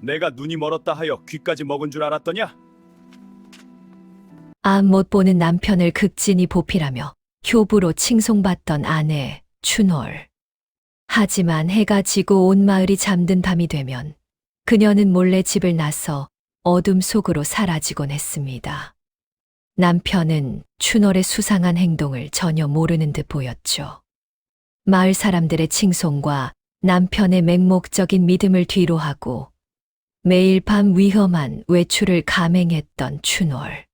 내가 눈이 멀었다 하여 귀까지 먹은 줄 알았더냐? 앞 못 보는 남편을 극진히 보필하며 효부로 칭송받던 아내 춘월. 하지만 해가 지고 온 마을이 잠든 밤이 되면 그녀는 몰래 집을 나서 어둠 속으로 사라지곤 했습니다. 남편은 춘월의 수상한 행동을 전혀 모르는 듯 보였죠. 마을 사람들의 칭송과 남편의 맹목적인 믿음을 뒤로하고 매일 밤 위험한 외출을 감행했던 춘월.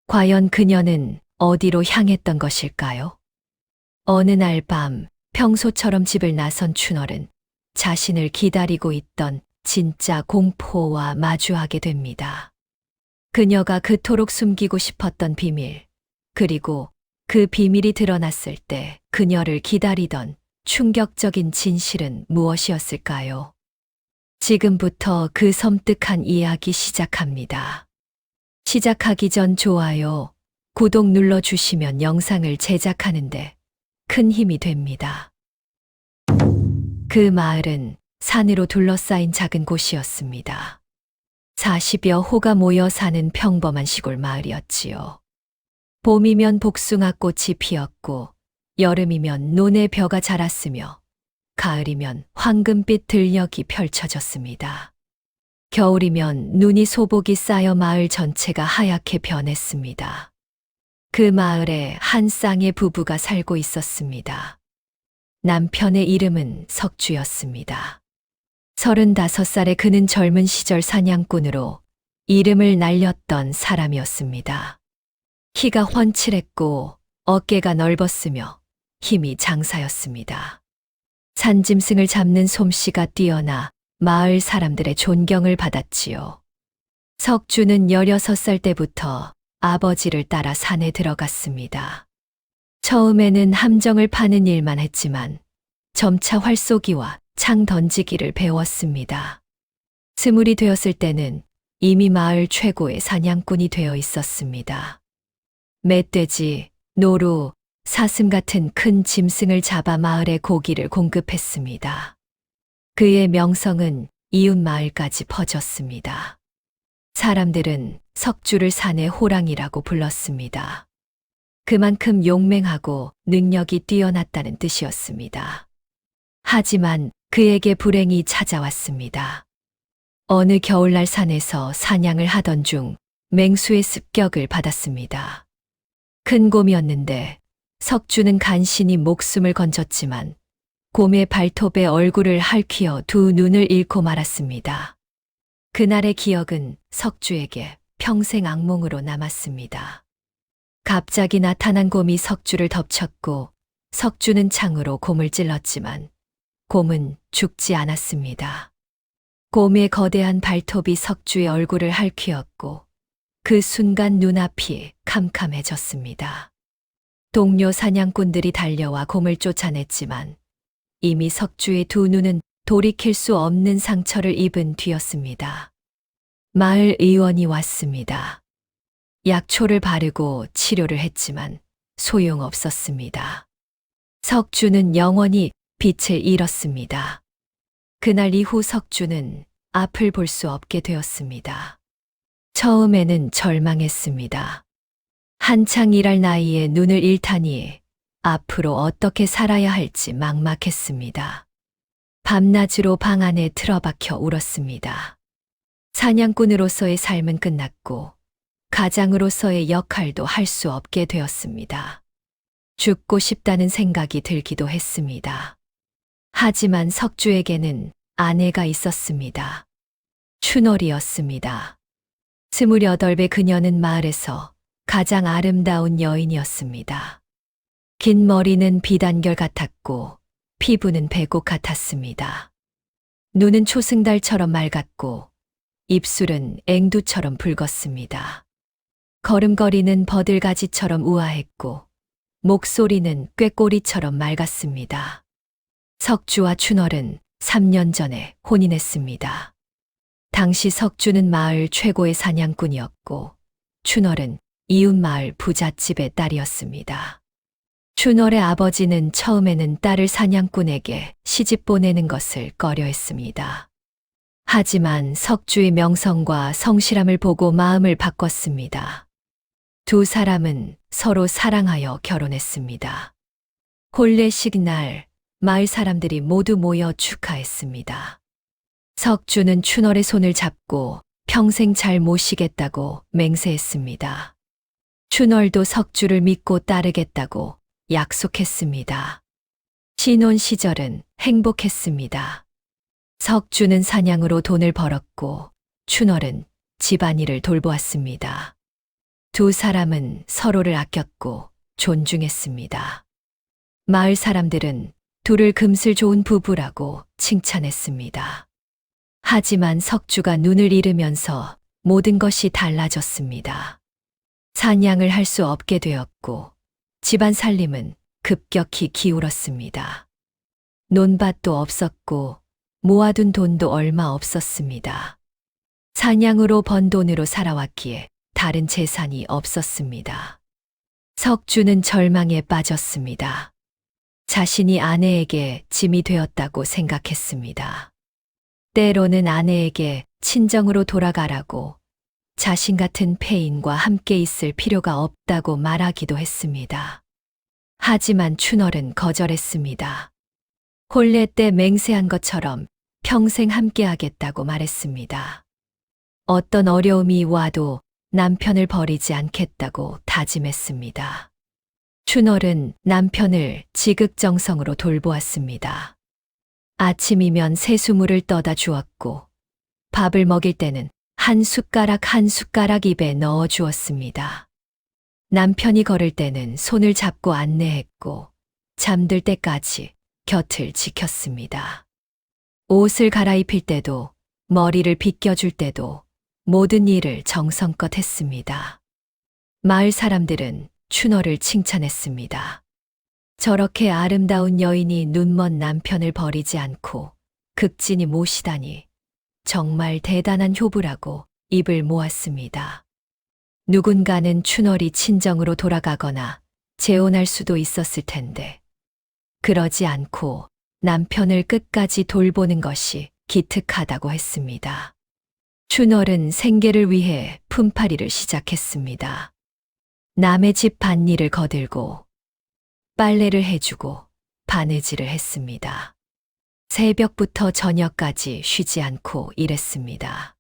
과연 그녀는 어디로 향했던 것일까요? 어느 날 밤 평소처럼 집을 나선 춘월은 자신을 기다리고 있던 진짜 공포와 마주하게 됩니다. 그녀가 그토록 숨기고 싶었던 비밀, 그리고 그 비밀이 드러났을 때 그녀를 기다리던 충격적인 진실은 무엇이었을까요? 지금부터 그 섬뜩한 이야기 시작합니다. 시작하기 전 좋아요, 구독 눌러주시면 영상을 제작하는데 큰 힘이 됩니다. 그 마을은 산으로 둘러싸인 작은 곳이었습니다. 40여 호가 모여 사는 평범한 시골 마을이었지요. 봄이면 복숭아꽃이 피었고 여름이면 논의 벼가 자랐으며 가을이면 황금빛 들녘이 펼쳐졌습니다. 겨울이면 눈이 소복이 쌓여 마을 전체가 하얗게 변했습니다. 그 마을에 한 쌍의 부부가 살고 있었습니다. 남편의 이름은 석주였습니다. 35살의 그는 젊은 시절 사냥꾼으로 이름을 날렸던 사람이었습니다. 키가 훤칠했고 어깨가 넓었으며 힘이 장사였습니다. 산짐승을 잡는 솜씨가 뛰어나 마을 사람들의 존경을 받았지요. 석주는 16살 때부터 아버지를 따라 산에 들어갔습니다. 처음에는 함정을 파는 일만 했지만 점차 활쏘기와 창 던지기를 배웠습니다. 20이 되었을 때는 이미 마을 최고의 사냥꾼이 되어 있었습니다. 멧돼지, 노루, 사슴 같은 큰 짐승을 잡아 마을에 고기를 공급했습니다. 그의 명성은 이웃 마을까지 퍼졌습니다. 사람들은 석주를 산의 호랑이라고 불렀습니다. 그만큼 용맹하고 능력이 뛰어났다는 뜻이었습니다. 하지만 그에게 불행이 찾아왔습니다. 어느 겨울날 산에서 사냥을 하던 중 맹수의 습격을 받았습니다. 큰 곰이었는데 석주는 간신히 목숨을 건졌지만 곰의 발톱에 얼굴을 핥히어 두 눈을 잃고 말았습니다. 그날의 기억은 석주에게 평생 악몽으로 남았습니다. 갑자기 나타난 곰이 석주를 덮쳤고 석주는 창으로 곰을 찔렀지만 곰은 죽지 않았습니다. 곰의 거대한 발톱이 석주의 얼굴을 핥히었고 그 순간 눈앞이 캄캄해졌습니다. 동료 사냥꾼들이 달려와 곰을 쫓아냈지만 이미 석주의 두 눈은 돌이킬 수 없는 상처를 입은 뒤였습니다. 마을 의원이 왔습니다. 약초를 바르고 치료를 했지만 소용없었습니다. 석주는 영원히 빛을 잃었습니다. 그날 이후 석주는 앞을 볼 수 없게 되었습니다. 처음에는 절망했습니다. 한창 일할 나이에 눈을 잃다니 앞으로 어떻게 살아야 할지 막막했습니다. 밤낮으로 방 안에 틀어박혀 울었습니다. 사냥꾼으로서의 삶은 끝났고 가장으로서의 역할도 할 수 없게 되었습니다. 죽고 싶다는 생각이 들기도 했습니다. 하지만 석주에게는 아내가 있었습니다. 춘월이었습니다. 28의 그녀는 마을에서 가장 아름다운 여인이었습니다. 긴 머리는 비단결 같았고 피부는 백옥 같았습니다. 눈은 초승달처럼 맑았고 입술은 앵두처럼 붉었습니다. 걸음걸이는 버들가지처럼 우아했고 목소리는 꾀꼬리처럼 맑았습니다. 석주와 춘월은 3년 전에 혼인했습니다. 당시 석주는 마을 최고의 사냥꾼이었고 춘월은 이웃 마을 부잣집의 딸이었습니다. 춘월의 아버지는 처음에는 딸을 사냥꾼에게 시집 보내는 것을 꺼려했습니다. 하지만 석주의 명성과 성실함을 보고 마음을 바꿨습니다. 두 사람은 서로 사랑하여 결혼했습니다. 혼례식 날 마을 사람들이 모두 모여 축하했습니다. 석주는 춘월의 손을 잡고 평생 잘 모시겠다고 맹세했습니다. 춘월도 석주를 믿고 따르겠다고 약속했습니다. 신혼 시절은 행복했습니다. 석주는 사냥으로 돈을 벌었고 춘월은 집안일을 돌보았습니다. 두 사람은 서로를 아꼈고 존중했습니다. 마을 사람들은 둘을 금슬 좋은 부부라고 칭찬했습니다. 하지만 석주가 눈을 잃으면서 모든 것이 달라졌습니다. 사냥을 할 수 없게 되었고 집안 살림은 급격히 기울었습니다. 논밭도 없었고 모아둔 돈도 얼마 없었습니다. 사냥으로 번 돈으로 살아왔기에 다른 재산이 없었습니다. 석주는 절망에 빠졌습니다. 자신이 아내에게 짐이 되었다고 생각했습니다. 때로는 아내에게 친정으로 돌아가라고 자신 같은 폐인과 함께 있을 필요가 없다고 말하기도 했습니다. 하지만 춘월은 거절했습니다. 혼례 때 맹세한 것처럼 평생 함께하겠다고 말했습니다. 어떤 어려움이 와도 남편을 버리지 않겠다고 다짐했습니다. 춘월은 남편을 지극정성으로 돌보았습니다. 아침이면 새수물을 떠다 주었고 밥을 먹일 때는 한 숟가락 한 숟가락 입에 넣어 주었습니다. 남편이 걸을 때는 손을 잡고 안내했고 잠들 때까지 곁을 지켰습니다. 옷을 갈아입힐 때도 머리를 빗겨줄 때도 모든 일을 정성껏 했습니다. 마을 사람들은 춘월을 칭찬했습니다. 저렇게 아름다운 여인이 눈먼 남편을 버리지 않고 극진히 모시다니 정말 대단한 효부라고 입을 모았습니다. 누군가는 춘월이 친정으로 돌아가거나 재혼할 수도 있었을 텐데 그러지 않고 남편을 끝까지 돌보는 것이 기특하다고 했습니다. 춘월은 생계를 위해 품팔이를 시작했습니다. 남의 집 밭일을 거들고 빨래를 해주고 바느질을 했습니다. 새벽부터 저녁까지 쉬지 않고 일했습니다.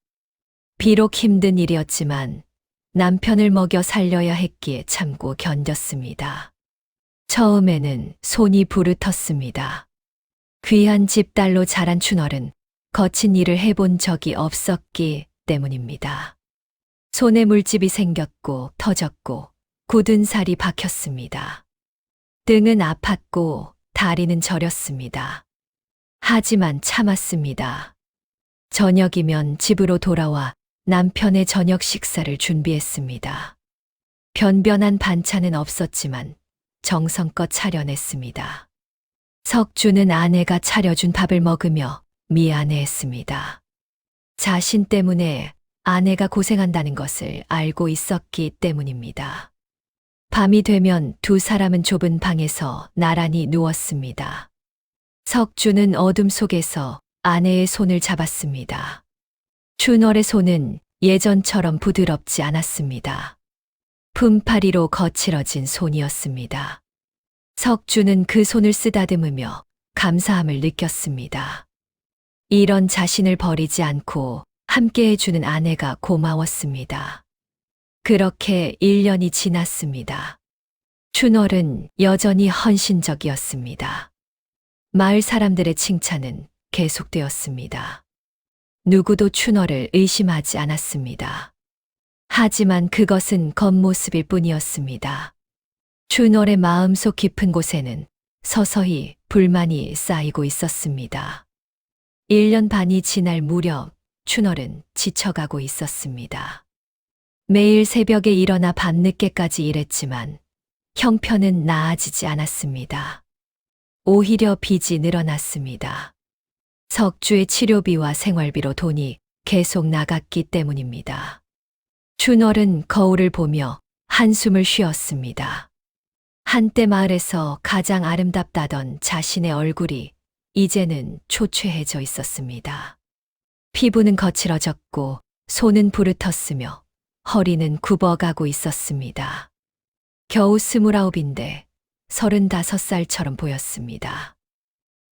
비록 힘든 일이었지만 남편을 먹여 살려야 했기에 참고 견뎠습니다. 처음에는 손이 부르텄습니다. 귀한 집 딸로 자란 춘월은 거친 일을 해본 적이 없었기 때문입니다. 손에 물집이 생겼고 터졌고 굳은 살이 박혔습니다. 등은 아팠고 다리는 저렸습니다. 하지만 참았습니다. 저녁이면 집으로 돌아와 남편의 저녁 식사를 준비했습니다. 변변한 반찬은 없었지만 정성껏 차려냈습니다. 석주는 아내가 차려준 밥을 먹으며 미안해했습니다. 자신 때문에 아내가 고생한다는 것을 알고 있었기 때문입니다. 밤이 되면 두 사람은 좁은 방에서 나란히 누웠습니다. 석주는 어둠 속에서 아내의 손을 잡았습니다. 춘월의 손은 예전처럼 부드럽지 않았습니다. 품팔이로 거칠어진 손이었습니다. 석주는 그 손을 쓰다듬으며 감사함을 느꼈습니다. 이런 자신을 버리지 않고 함께 해주는 아내가 고마웠습니다. 그렇게 1년이 지났습니다. 춘월은 여전히 헌신적이었습니다. 마을 사람들의 칭찬은 계속되었습니다. 누구도 춘월을 의심하지 않았습니다. 하지만 그것은 겉모습일 뿐이었습니다. 춘월의 마음속 깊은 곳에는 서서히 불만이 쌓이고 있었습니다. 1년 반이 지날 무렵 춘월은 지쳐가고 있었습니다. 매일 새벽에 일어나 밤늦게까지 일했지만 형편은 나아지지 않았습니다. 오히려 빚이 늘어났습니다. 석주의 치료비와 생활비로 돈이 계속 나갔기 때문입니다. 춘월은 거울을 보며 한숨을 쉬었습니다. 한때 마을에서 가장 아름답다던 자신의 얼굴이 이제는 초췌해져 있었습니다. 피부는 거칠어졌고 손은 부르텄으며 허리는 굽어가고 있었습니다. 겨우 29인데 35살처럼 보였습니다.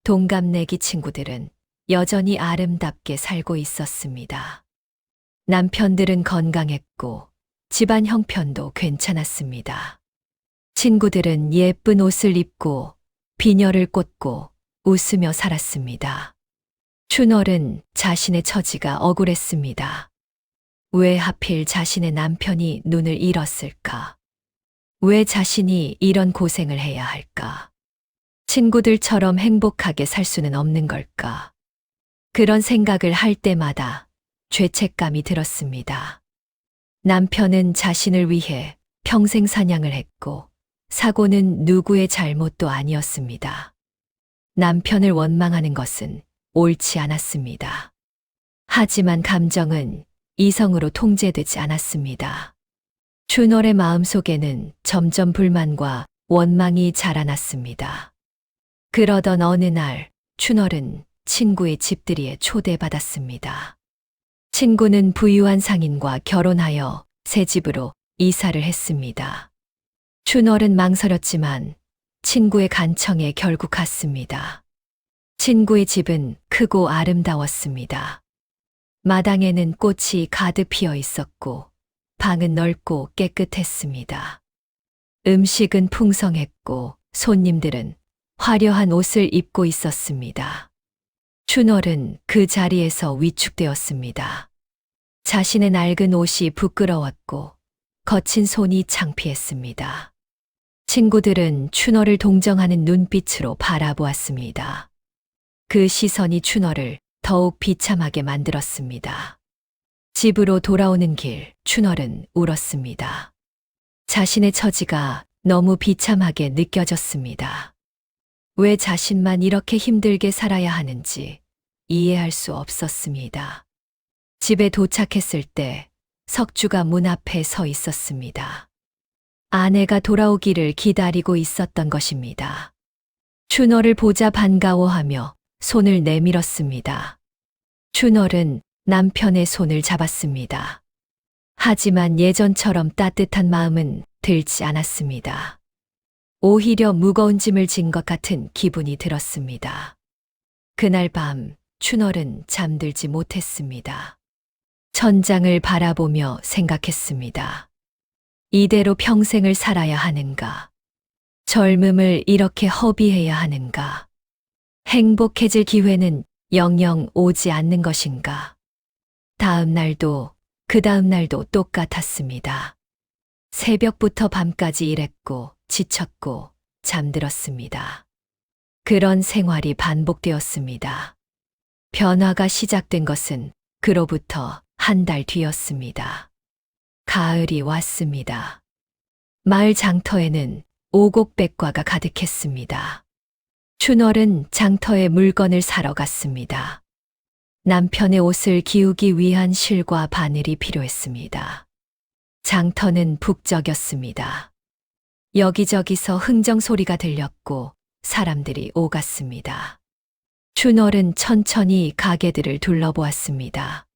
동갑내기 친구들은 여전히 아름답게 살고 있었습니다. 남편들은 건강했고 집안 형편도 괜찮았습니다. 친구들은 예쁜 옷을 입고 비녀를 꽂고 웃으며 살았습니다. 춘월은 자신의 처지가 억울했습니다. 왜 하필 자신의 남편이 눈을 잃었을까? 왜 자신이 이런 고생을 해야 할까? 친구들처럼 행복하게 살 수는 없는 걸까? 그런 생각을 할 때마다 죄책감이 들었습니다. 남편은 자신을 위해 평생 사냥을 했고 사고는 누구의 잘못도 아니었습니다. 남편을 원망하는 것은 옳지 않았습니다. 하지만 감정은 이성으로 통제되지 않았습니다. 춘월의 마음속에는 점점 불만과 원망이 자라났습니다. 그러던 어느 날 춘월은 친구의 집들이에 초대받았습니다. 친구는 부유한 상인과 결혼하여 새 집으로 이사를 했습니다. 춘월은 망설였지만 친구의 간청에 결국 갔습니다. 친구의 집은 크고 아름다웠습니다. 마당에는 꽃이 가득 피어 있었고 방은 넓고 깨끗했습니다. 음식은 풍성했고 손님들은 화려한 옷을 입고 있었습니다. 춘월은 그 자리에서 위축되었습니다. 자신의 낡은 옷이 부끄러웠고 거친 손이 창피했습니다. 친구들은 춘월을 동정하는 눈빛으로 바라보았습니다. 그 시선이 춘월을 더욱 비참하게 만들었습니다. 집으로 돌아오는 길 춘월은 울었습니다. 자신의 처지가 너무 비참하게 느껴졌습니다. 왜 자신만 이렇게 힘들게 살아야 하는지 이해할 수 없었습니다. 집에 도착했을 때 석주가 문 앞에 서 있었습니다. 아내가 돌아오기를 기다리고 있었던 것입니다. 춘월을 보자 반가워하며 손을 내밀었습니다. 춘월은 남편의 손을 잡았습니다. 하지만 예전처럼 따뜻한 마음은 들지 않았습니다. 오히려 무거운 짐을 진 것 같은 기분이 들었습니다. 그날 밤 춘월은 잠들지 못했습니다. 천장을 바라보며 생각했습니다. 이대로 평생을 살아야 하는가? 젊음을 이렇게 허비해야 하는가? 행복해질 기회는 영영 오지 않는 것인가? 다음 날도 그 다음 날도 똑같았습니다. 새벽부터 밤까지 일했고 지쳤고 잠들었습니다. 그런 생활이 반복되었습니다. 변화가 시작된 것은 그로부터 한 달 뒤였습니다. 가을이 왔습니다. 마을 장터에는 오곡백과가 가득했습니다. 춘월은 장터에 물건을 사러 갔습니다. 남편의 옷을 기우기 위한 실과 바늘이 필요했습니다. 장터는 북적였습니다. 여기저기서 흥정 소리가 들렸고 사람들이 오갔습니다. 춘월은 천천히 가게들을 둘러보았습니다.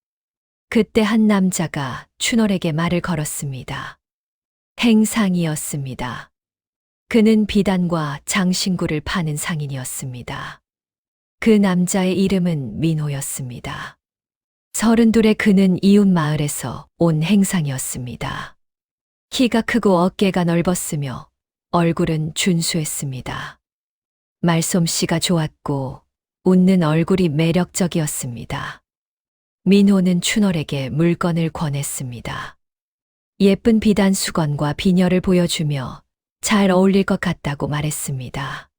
그때 한 남자가 춘월에게 말을 걸었습니다. 행상이었습니다. 그는 비단과 장신구를 파는 상인이었습니다. 그 남자의 이름은 민호였습니다. 32의 그는 이웃 마을에서 온 행상이었습니다. 키가 크고 어깨가 넓었으며 얼굴은 준수했습니다. 말솜씨가 좋았고 웃는 얼굴이 매력적이었습니다. 민호는 춘월에게 물건을 권했습니다. 예쁜 비단 수건과 비녀를 보여주며 잘 어울릴 것 같다고 말했습니다.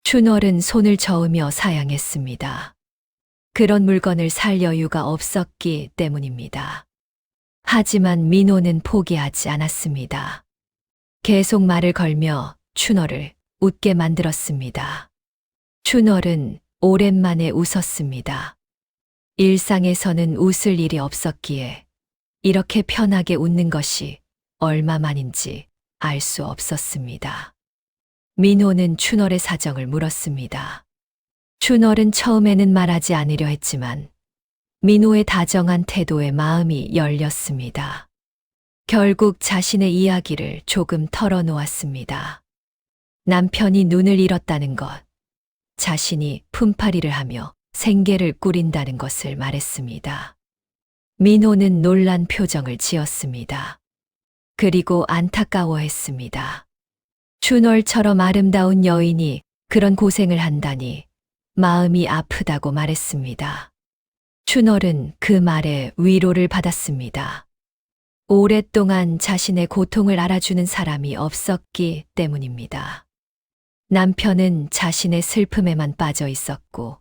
춘월은 손을 저으며 사양했습니다. 그런 물건을 살 여유가 없었기 때문입니다. 하지만 민호는 포기하지 않았습니다. 계속 말을 걸며 춘월을 웃게 만들었습니다. 춘월은 오랜만에 웃었습니다. 일상에서는 웃을 일이 없었기에 이렇게 편하게 웃는 것이 얼마만인지 알 수 없었습니다. 민호는 춘월의 사정을 물었습니다. 춘월은 처음에는 말하지 않으려 했지만 민호의 다정한 태도에 마음이 열렸습니다. 결국 자신의 이야기를 조금 털어놓았습니다. 남편이 눈을 잃었다는 것, 자신이 품팔이를 하며 생계를 꾸린다는 것을 말했습니다. 민호는 놀란 표정을 지었습니다. 그리고 안타까워했습니다. 춘월처럼 아름다운 여인이 그런 고생을 한다니 마음이 아프다고 말했습니다. 춘월은 그 말에 위로를 받았습니다. 오랫동안 자신의 고통을 알아주는 사람이 없었기 때문입니다. 남편은 자신의 슬픔에만 빠져 있었고,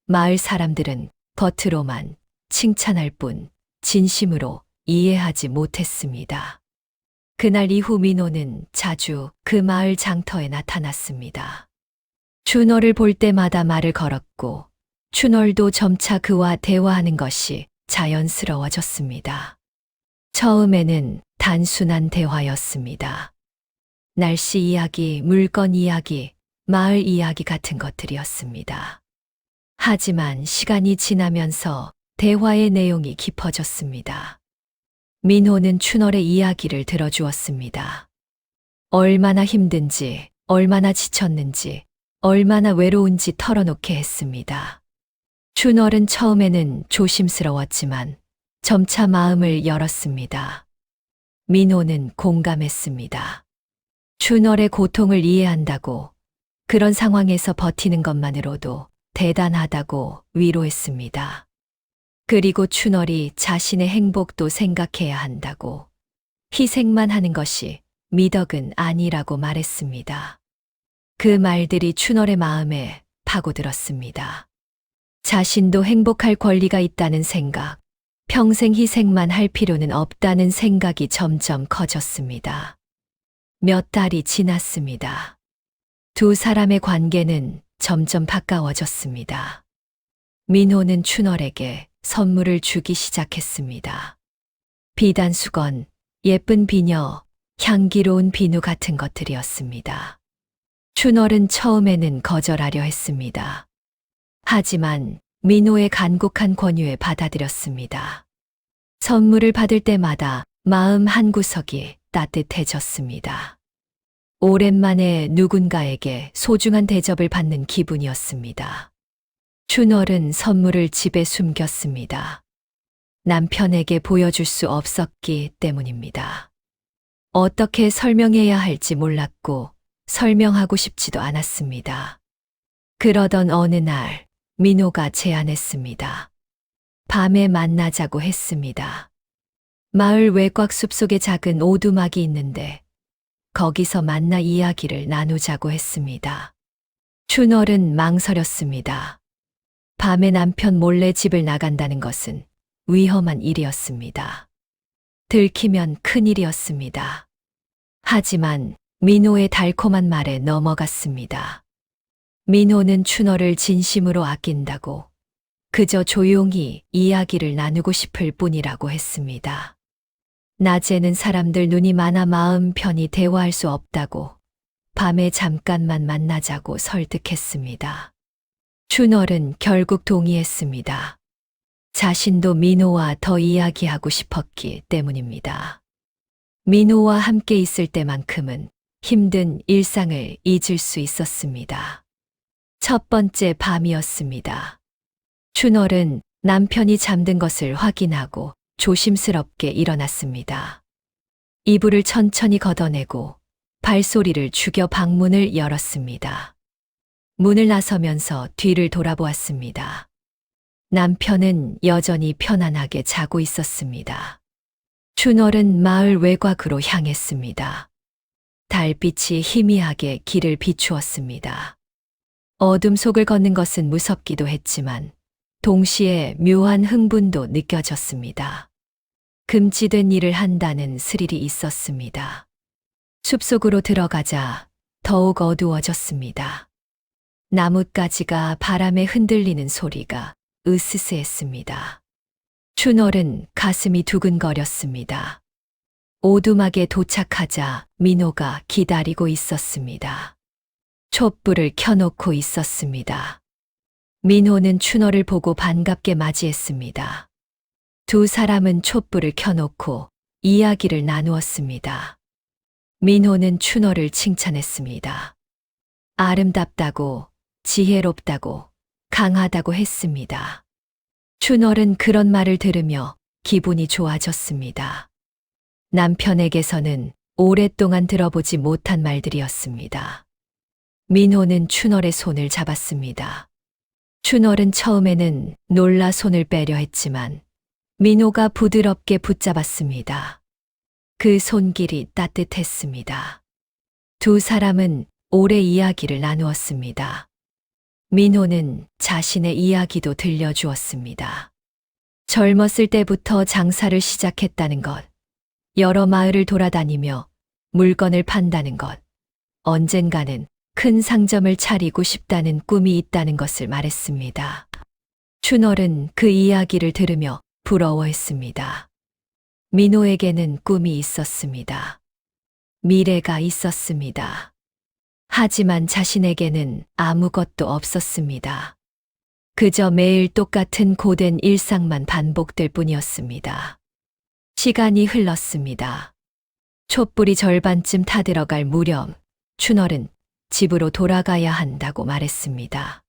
마을 사람들은 겉으로만 칭찬할 뿐 진심으로 이해하지 못했습니다. 그날 이후 민호는 자주 그 마을 장터에 나타났습니다. 춘월을 볼 때마다 말을 걸었고, 춘월도 점차 그와 대화하는 것이 자연스러워졌습니다. 처음에는 단순한 대화였습니다. 날씨 이야기, 물건 이야기, 마을 이야기 같은 것들이었습니다. 하지만 시간이 지나면서 대화의 내용이 깊어졌습니다. 민호는 춘월의 이야기를 들어주었습니다. 얼마나 힘든지, 얼마나 지쳤는지, 얼마나 외로운지 털어놓게 했습니다. 춘월은 처음에는 조심스러웠지만 점차 마음을 열었습니다. 민호는 공감했습니다. 춘월의 고통을 이해한다고, 그런 상황에서 버티는 것만으로도 대단하다고 위로했습니다. 그리고 춘월이 자신의 행복도 생각해야 한다고, 희생만 하는 것이 미덕은 아니라고 말했습니다. 그 말들이 춘월의 마음에 파고들었습니다. 자신도 행복할 권리가 있다는 생각, 평생 희생만 할 필요는 없다는 생각이 점점 커졌습니다. 몇 달이 지났습니다. 두 사람의 관계는 점점 가까워졌습니다. 민호는 춘월에게 선물을 주기 시작했습니다. 비단 수건, 예쁜 비녀, 향기로운 비누 같은 것들이었습니다. 춘월은 처음에는 거절하려 했습니다. 하지만 민호의 간곡한 권유에 받아들였습니다. 선물을 받을 때마다 마음 한구석이 따뜻해졌습니다. 오랜만에 누군가에게 소중한 대접을 받는 기분이었습니다. 춘월은 선물을 집에 숨겼습니다. 남편에게 보여줄 수 없었기 때문입니다. 어떻게 설명해야 할지 몰랐고 설명하고 싶지도 않았습니다. 그러던 어느 날 민호가 제안했습니다. 밤에 만나자고 했습니다. 마을 외곽 숲속에 작은 오두막이 있는데 거기서 만나 이야기를 나누자고 했습니다. 춘월은 망설였습니다. 밤에 남편 몰래 집을 나간다는 것은 위험한 일이었습니다. 들키면 큰일이었습니다. 하지만 민호의 달콤한 말에 넘어갔습니다. 민호는 춘월을 진심으로 아낀다고, 그저 조용히 이야기를 나누고 싶을 뿐이라고 했습니다. 낮에는 사람들 눈이 많아 마음 편히 대화할 수 없다고, 밤에 잠깐만 만나자고 설득했습니다. 춘월은 결국 동의했습니다. 자신도 민호와 더 이야기하고 싶었기 때문입니다. 민호와 함께 있을 때만큼은 힘든 일상을 잊을 수 있었습니다. 첫 번째 밤이었습니다. 춘월은 남편이 잠든 것을 확인하고 조심스럽게 일어났습니다. 이불을 천천히 걷어내고 발소리를 죽여 방문을 열었습니다. 문을 나서면서 뒤를 돌아보았습니다. 남편은 여전히 편안하게 자고 있었습니다. 춘월은 마을 외곽으로 향했습니다. 달빛이 희미하게 길을 비추었습니다. 어둠 속을 걷는 것은 무섭기도 했지만 동시에 묘한 흥분도 느껴졌습니다. 금지된 일을 한다는 스릴이 있었습니다. 숲속으로 들어가자 더욱 어두워졌습니다. 나뭇가지가 바람에 흔들리는 소리가 으스스했습니다. 춘월은 가슴이 두근거렸습니다. 오두막에 도착하자 민호가 기다리고 있었습니다. 촛불을 켜놓고 있었습니다. 민호는 춘월을 보고 반갑게 맞이했습니다. 두 사람은 촛불을 켜놓고 이야기를 나누었습니다. 민호는 춘월을 칭찬했습니다. 아름답다고, 지혜롭다고, 강하다고 했습니다. 춘월은 그런 말을 들으며 기분이 좋아졌습니다. 남편에게서는 오랫동안 들어보지 못한 말들이었습니다. 민호는 춘월의 손을 잡았습니다. 춘월은 처음에는 놀라 손을 빼려 했지만 민호가 부드럽게 붙잡았습니다. 그 손길이 따뜻했습니다. 두 사람은 오래 이야기를 나누었습니다. 민호는 자신의 이야기도 들려주었습니다. 젊었을 때부터 장사를 시작했다는 것, 여러 마을을 돌아다니며 물건을 판다는 것, 언젠가는 큰 상점을 차리고 싶다는 꿈이 있다는 것을 말했습니다. 춘월은 그 이야기를 들으며 부러워했습니다. 민호에게는 꿈이 있었습니다. 미래가 있었습니다. 하지만 자신에게는 아무것도 없었습니다. 그저 매일 똑같은 고된 일상만 반복될 뿐이었습니다. 시간이 흘렀습니다. 촛불이 절반쯤 타들어갈 무렵 춘월은 집으로 돌아가야 한다고 말했습니다.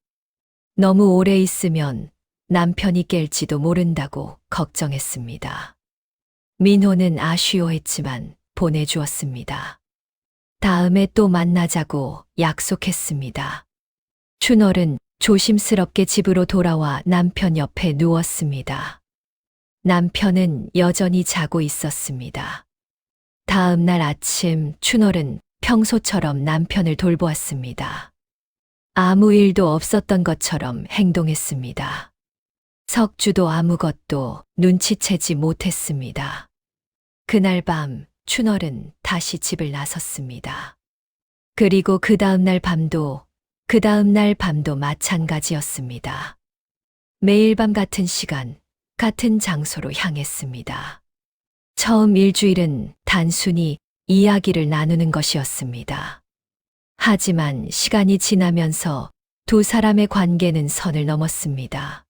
너무 오래 있으면 남편이 깰지도 모른다고 걱정했습니다. 민호는 아쉬워했지만 보내주었습니다. 다음에 또 만나자고 약속했습니다. 춘월은 조심스럽게 집으로 돌아와 남편 옆에 누웠습니다. 남편은 여전히 자고 있었습니다. 다음 날 아침 춘월은 평소처럼 남편을 돌보았습니다. 아무 일도 없었던 것처럼 행동했습니다. 석주도 아무것도 눈치채지 못했습니다. 그날 밤 춘월은 다시 집을 나섰습니다. 그리고 그 다음 날 밤도 마찬가지였습니다. 매일 밤 같은 시간, 같은 장소로 향했습니다. 처음 일주일은 단순히 이야기를 나누는 것이었습니다. 하지만 시간이 지나면서 두 사람의 관계는 선을 넘었습니다.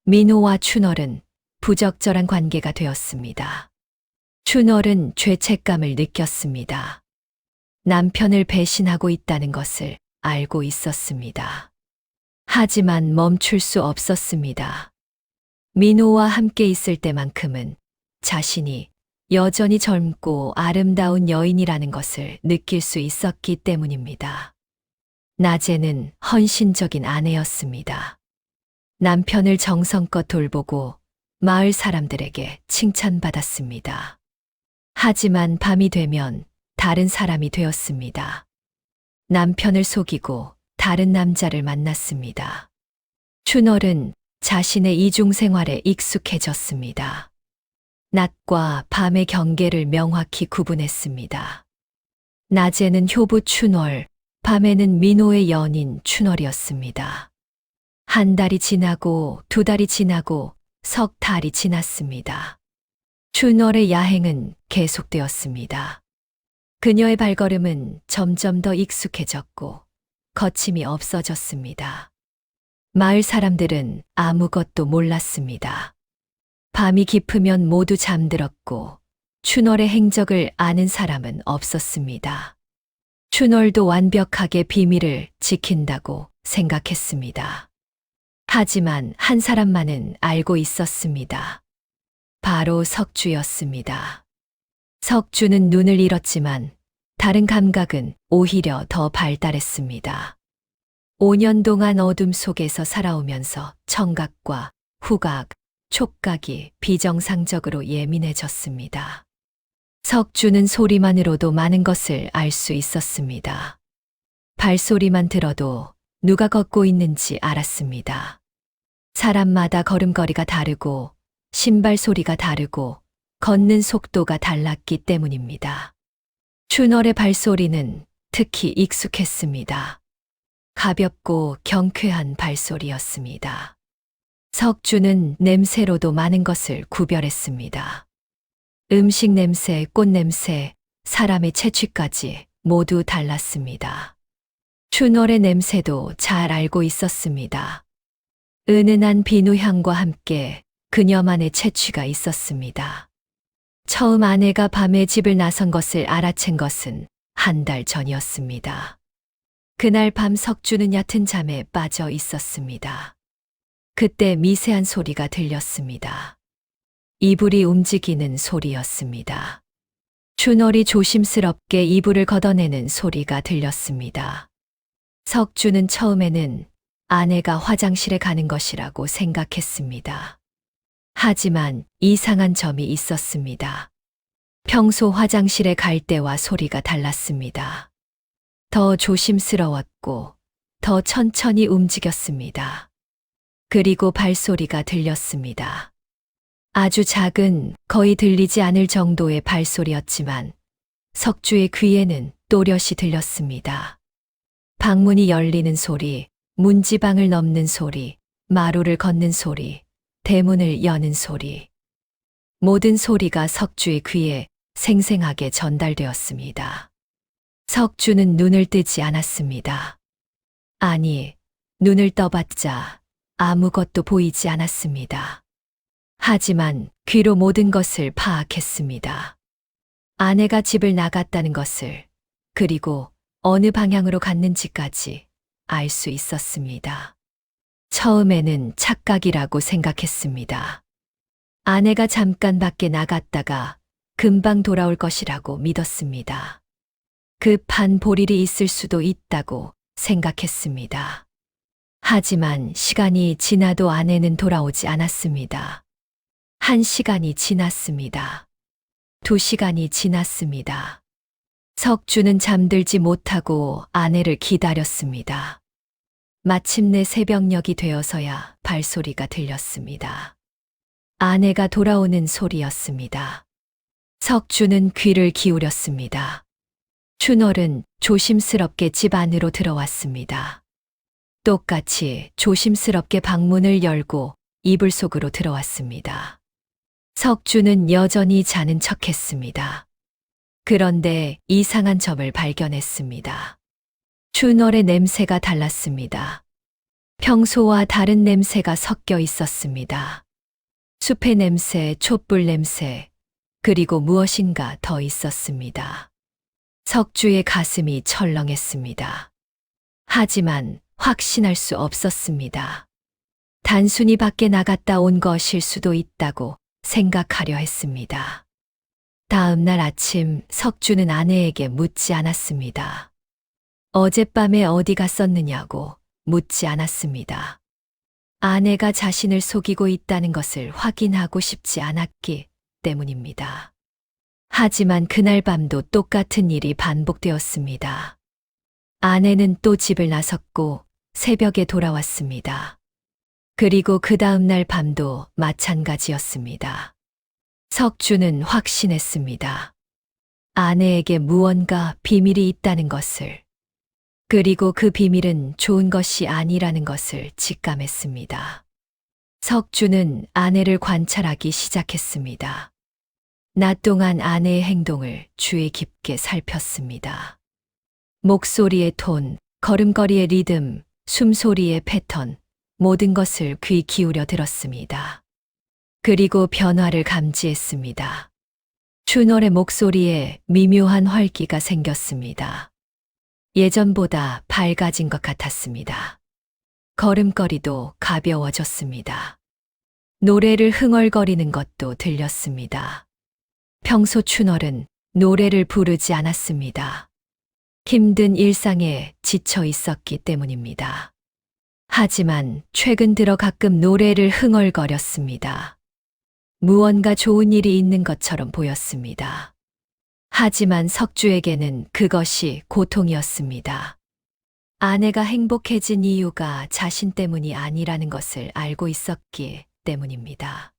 민호와 춘월은 부적절한 관계가 되었습니다. 춘월은 죄책감을 느꼈습니다. 남편을 배신하고 있다는 것을 알고 있었습니다. 하지만 멈출 수 없었습니다. 민호와 함께 있을 때만큼은 자신이 여전히 젊고 아름다운 여인이라는 것을 느낄 수 있었기 때문입니다. 낮에는 헌신적인 아내였습니다. 남편을 정성껏 돌보고 마을 사람들에게 칭찬받았습니다. 하지만 밤이 되면 다른 사람이 되었습니다. 남편을 속이고 다른 남자를 만났습니다. 춘월은 자신의 이중 생활에 익숙해졌습니다. 낮과 밤의 경계를 명확히 구분했습니다. 낮에는 효부 춘월, 밤에는 민호의 연인 춘월이었습니다. 한 달이 지나고 두 달이 지나고 석 달이 지났습니다. 춘월의 야행은 계속되었습니다. 그녀의 발걸음은 점점 더 익숙해졌고 거침이 없어졌습니다. 마을 사람들은 아무것도 몰랐습니다. 밤이 깊으면 모두 잠들었고 춘월의 행적을 아는 사람은 없었습니다. 춘월도 완벽하게 비밀을 지킨다고 생각했습니다. 하지만 한 사람만은 알고 있었습니다. 바로 석주였습니다. 석주는 눈을 잃었지만 다른 감각은 오히려 더 발달했습니다. 5년 동안 어둠 속에서 살아오면서 청각과 후각, 촉각이 비정상적으로 예민해졌습니다. 석주는 소리만으로도 많은 것을 알 수 있었습니다. 발소리만 들어도 누가 걷고 있는지 알았습니다. 사람마다 걸음걸이가 다르고 신발 소리가 다르고 걷는 속도가 달랐기 때문입니다. 춘월의 발소리는 특히 익숙했습니다. 가볍고 경쾌한 발소리였습니다. 석주는 냄새로도 많은 것을 구별했습니다. 음식 냄새, 꽃 냄새, 사람의 채취까지 모두 달랐습니다. 춘월의 냄새도 잘 알고 있었습니다. 은은한 비누향과 함께 그녀만의 채취가 있었습니다. 처음 아내가 밤에 집을 나선 것을 알아챈 것은 한 달 전이었습니다. 그날 밤 석주는 얕은 잠에 빠져 있었습니다. 그때 미세한 소리가 들렸습니다. 이불이 움직이는 소리였습니다. 춘월이 조심스럽게 이불을 걷어내는 소리가 들렸습니다. 석주는 처음에는 아내가 화장실에 가는 것이라고 생각했습니다. 하지만 이상한 점이 있었습니다. 평소 화장실에 갈 때와 소리가 달랐습니다. 더 조심스러웠고 더 천천히 움직였습니다. 그리고 발소리가 들렸습니다. 아주 작은, 거의 들리지 않을 정도의 발소리였지만 석주의 귀에는 또렷이 들렸습니다. 방문이 열리는 소리, 문지방을 넘는 소리, 마루를 걷는 소리, 대문을 여는 소리. 모든 소리가 석주의 귀에 생생하게 전달되었습니다. 석주는 눈을 뜨지 않았습니다. 아니, 눈을 떠봤자 아무것도 보이지 않았습니다. 하지만 귀로 모든 것을 파악했습니다. 아내가 집을 나갔다는 것을, 그리고 어느 방향으로 갔는지까지 알 수 있었습니다. 처음에는 착각이라고 생각했습니다. 아내가 잠깐 밖에 나갔다가 금방 돌아올 것이라고 믿었습니다. 급한 볼일이 있을 수도 있다고 생각했습니다. 하지만 시간이 지나도 아내는 돌아오지 않았습니다. 1시간이 지났습니다. 2시간이 지났습니다. 석주는 잠들지 못하고 아내를 기다렸습니다. 마침내 새벽녘이 되어서야 발소리가 들렸습니다. 아내가 돌아오는 소리였습니다. 석주는 귀를 기울였습니다. 춘월은 조심스럽게 집 안으로 들어왔습니다. 똑같이 조심스럽게 방문을 열고 이불 속으로 들어왔습니다. 석주는 여전히 자는 척했습니다. 그런데 이상한 점을 발견했습니다. 춘월의 냄새가 달랐습니다. 평소와 다른 냄새가 섞여 있었습니다. 숲의 냄새, 촛불 냄새, 그리고 무엇인가 더 있었습니다. 석주의 가슴이 철렁했습니다. 하지만 확신할 수 없었습니다. 단순히 밖에 나갔다 온 것일 수도 있다고 생각하려 했습니다. 다음 날 아침 석주는 아내에게 묻지 않았습니다. 어젯밤에 어디 갔었느냐고 묻지 않았습니다. 아내가 자신을 속이고 있다는 것을 확인하고 싶지 않았기 때문입니다. 하지만 그날 밤도 똑같은 일이 반복되었습니다. 아내는 또 집을 나섰고 새벽에 돌아왔습니다. 그리고 그 다음 날 밤도 마찬가지였습니다. 석주는 확신했습니다. 아내에게 무언가 비밀이 있다는 것을, 그리고 그 비밀은 좋은 것이 아니라는 것을 직감했습니다. 석주는 아내를 관찰하기 시작했습니다. 낮 동안 아내의 행동을 주의 깊게 살폈습니다. 목소리의 톤, 걸음걸이의 리듬, 숨소리의 패턴, 모든 것을 귀 기울여 들었습니다. 그리고 변화를 감지했습니다. 춘월의 목소리에 미묘한 활기가 생겼습니다. 예전보다 밝아진 것 같았습니다. 걸음걸이도 가벼워졌습니다. 노래를 흥얼거리는 것도 들렸습니다. 평소 춘월은 노래를 부르지 않았습니다. 힘든 일상에 지쳐 있었기 때문입니다. 하지만 최근 들어 가끔 노래를 흥얼거렸습니다. 무언가 좋은 일이 있는 것처럼 보였습니다. 하지만 석주에게는 그것이 고통이었습니다. 아내가 행복해진 이유가 자신 때문이 아니라는 것을 알고 있었기 때문입니다.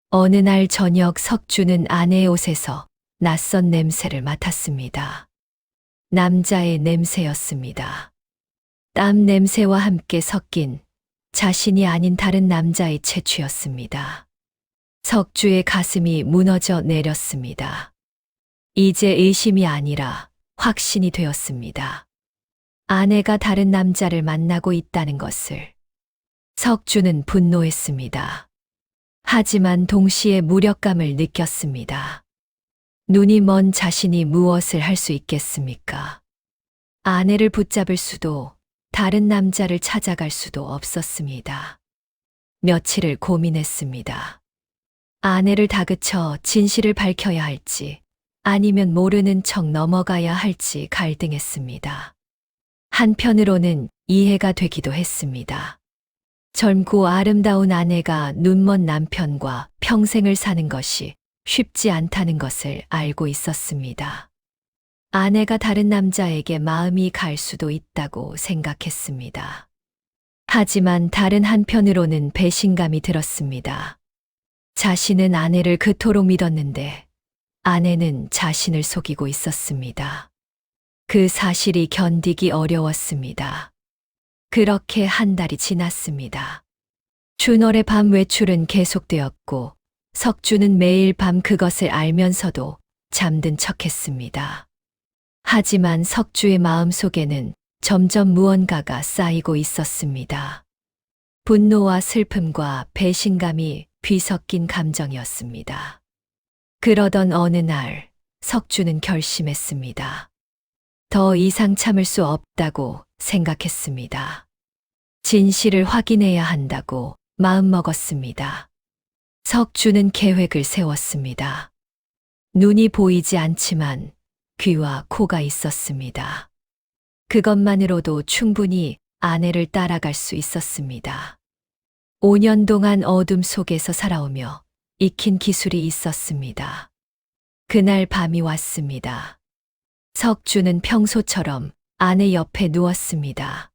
어느 날 저녁 석주는 아내의 옷에서 낯선 냄새를 맡았습니다. 남자의 냄새였습니다. 땀 냄새와 함께 섞인 자신이 아닌 다른 남자의 채취였습니다. 석주의 가슴이 무너져 내렸습니다. 이제 의심이 아니라 확신이 되었습니다. 아내가 다른 남자를 만나고 있다는 것을. 석주는 분노했습니다. 하지만 동시에 무력감을 느꼈습니다. 눈이 먼 자신이 무엇을 할 수 있겠습니까? 아내를 붙잡을 수도 다른 남자를 찾아갈 수도 없었습니다. 며칠을 고민했습니다. 아내를 다그쳐 진실을 밝혀야 할지 아니면 모르는 척 넘어가야 할지 갈등했습니다. 한편으로는 이해가 되기도 했습니다. 젊고 아름다운 아내가 눈먼 남편과 평생을 사는 것이 쉽지 않다는 것을 알고 있었습니다. 아내가 다른 남자에게 마음이 갈 수도 있다고 생각했습니다. 하지만 다른 한편으로는 배신감이 들었습니다. 자신은 아내를 그토록 믿었는데 아내는 자신을 속이고 있었습니다. 그 사실이 견디기 어려웠습니다. 그렇게 한 달이 지났습니다. 준월의 밤 외출은 계속되었고 석주는 매일 밤 그것을 알면서도 잠든 척했습니다. 하지만 석주의 마음속에는 점점 무언가가 쌓이고 있었습니다. 분노와 슬픔과 배신감이 뒤섞인 감정이었습니다. 그러던 어느 날 석주는 결심했습니다. 더 이상 참을 수 없다고 생각했습니다. 진실을 확인해야 한다고 마음먹었습니다. 석주는 계획을 세웠습니다. 눈이 보이지 않지만 귀와 코가 있었습니다. 그것만으로도 충분히 아내를 따라갈 수 있었습니다. 5년 동안 어둠 속에서 살아오며 익힌 기술이 있었습니다. 그날 밤이 왔습니다. 석주는 평소처럼 아내 옆에 누웠습니다.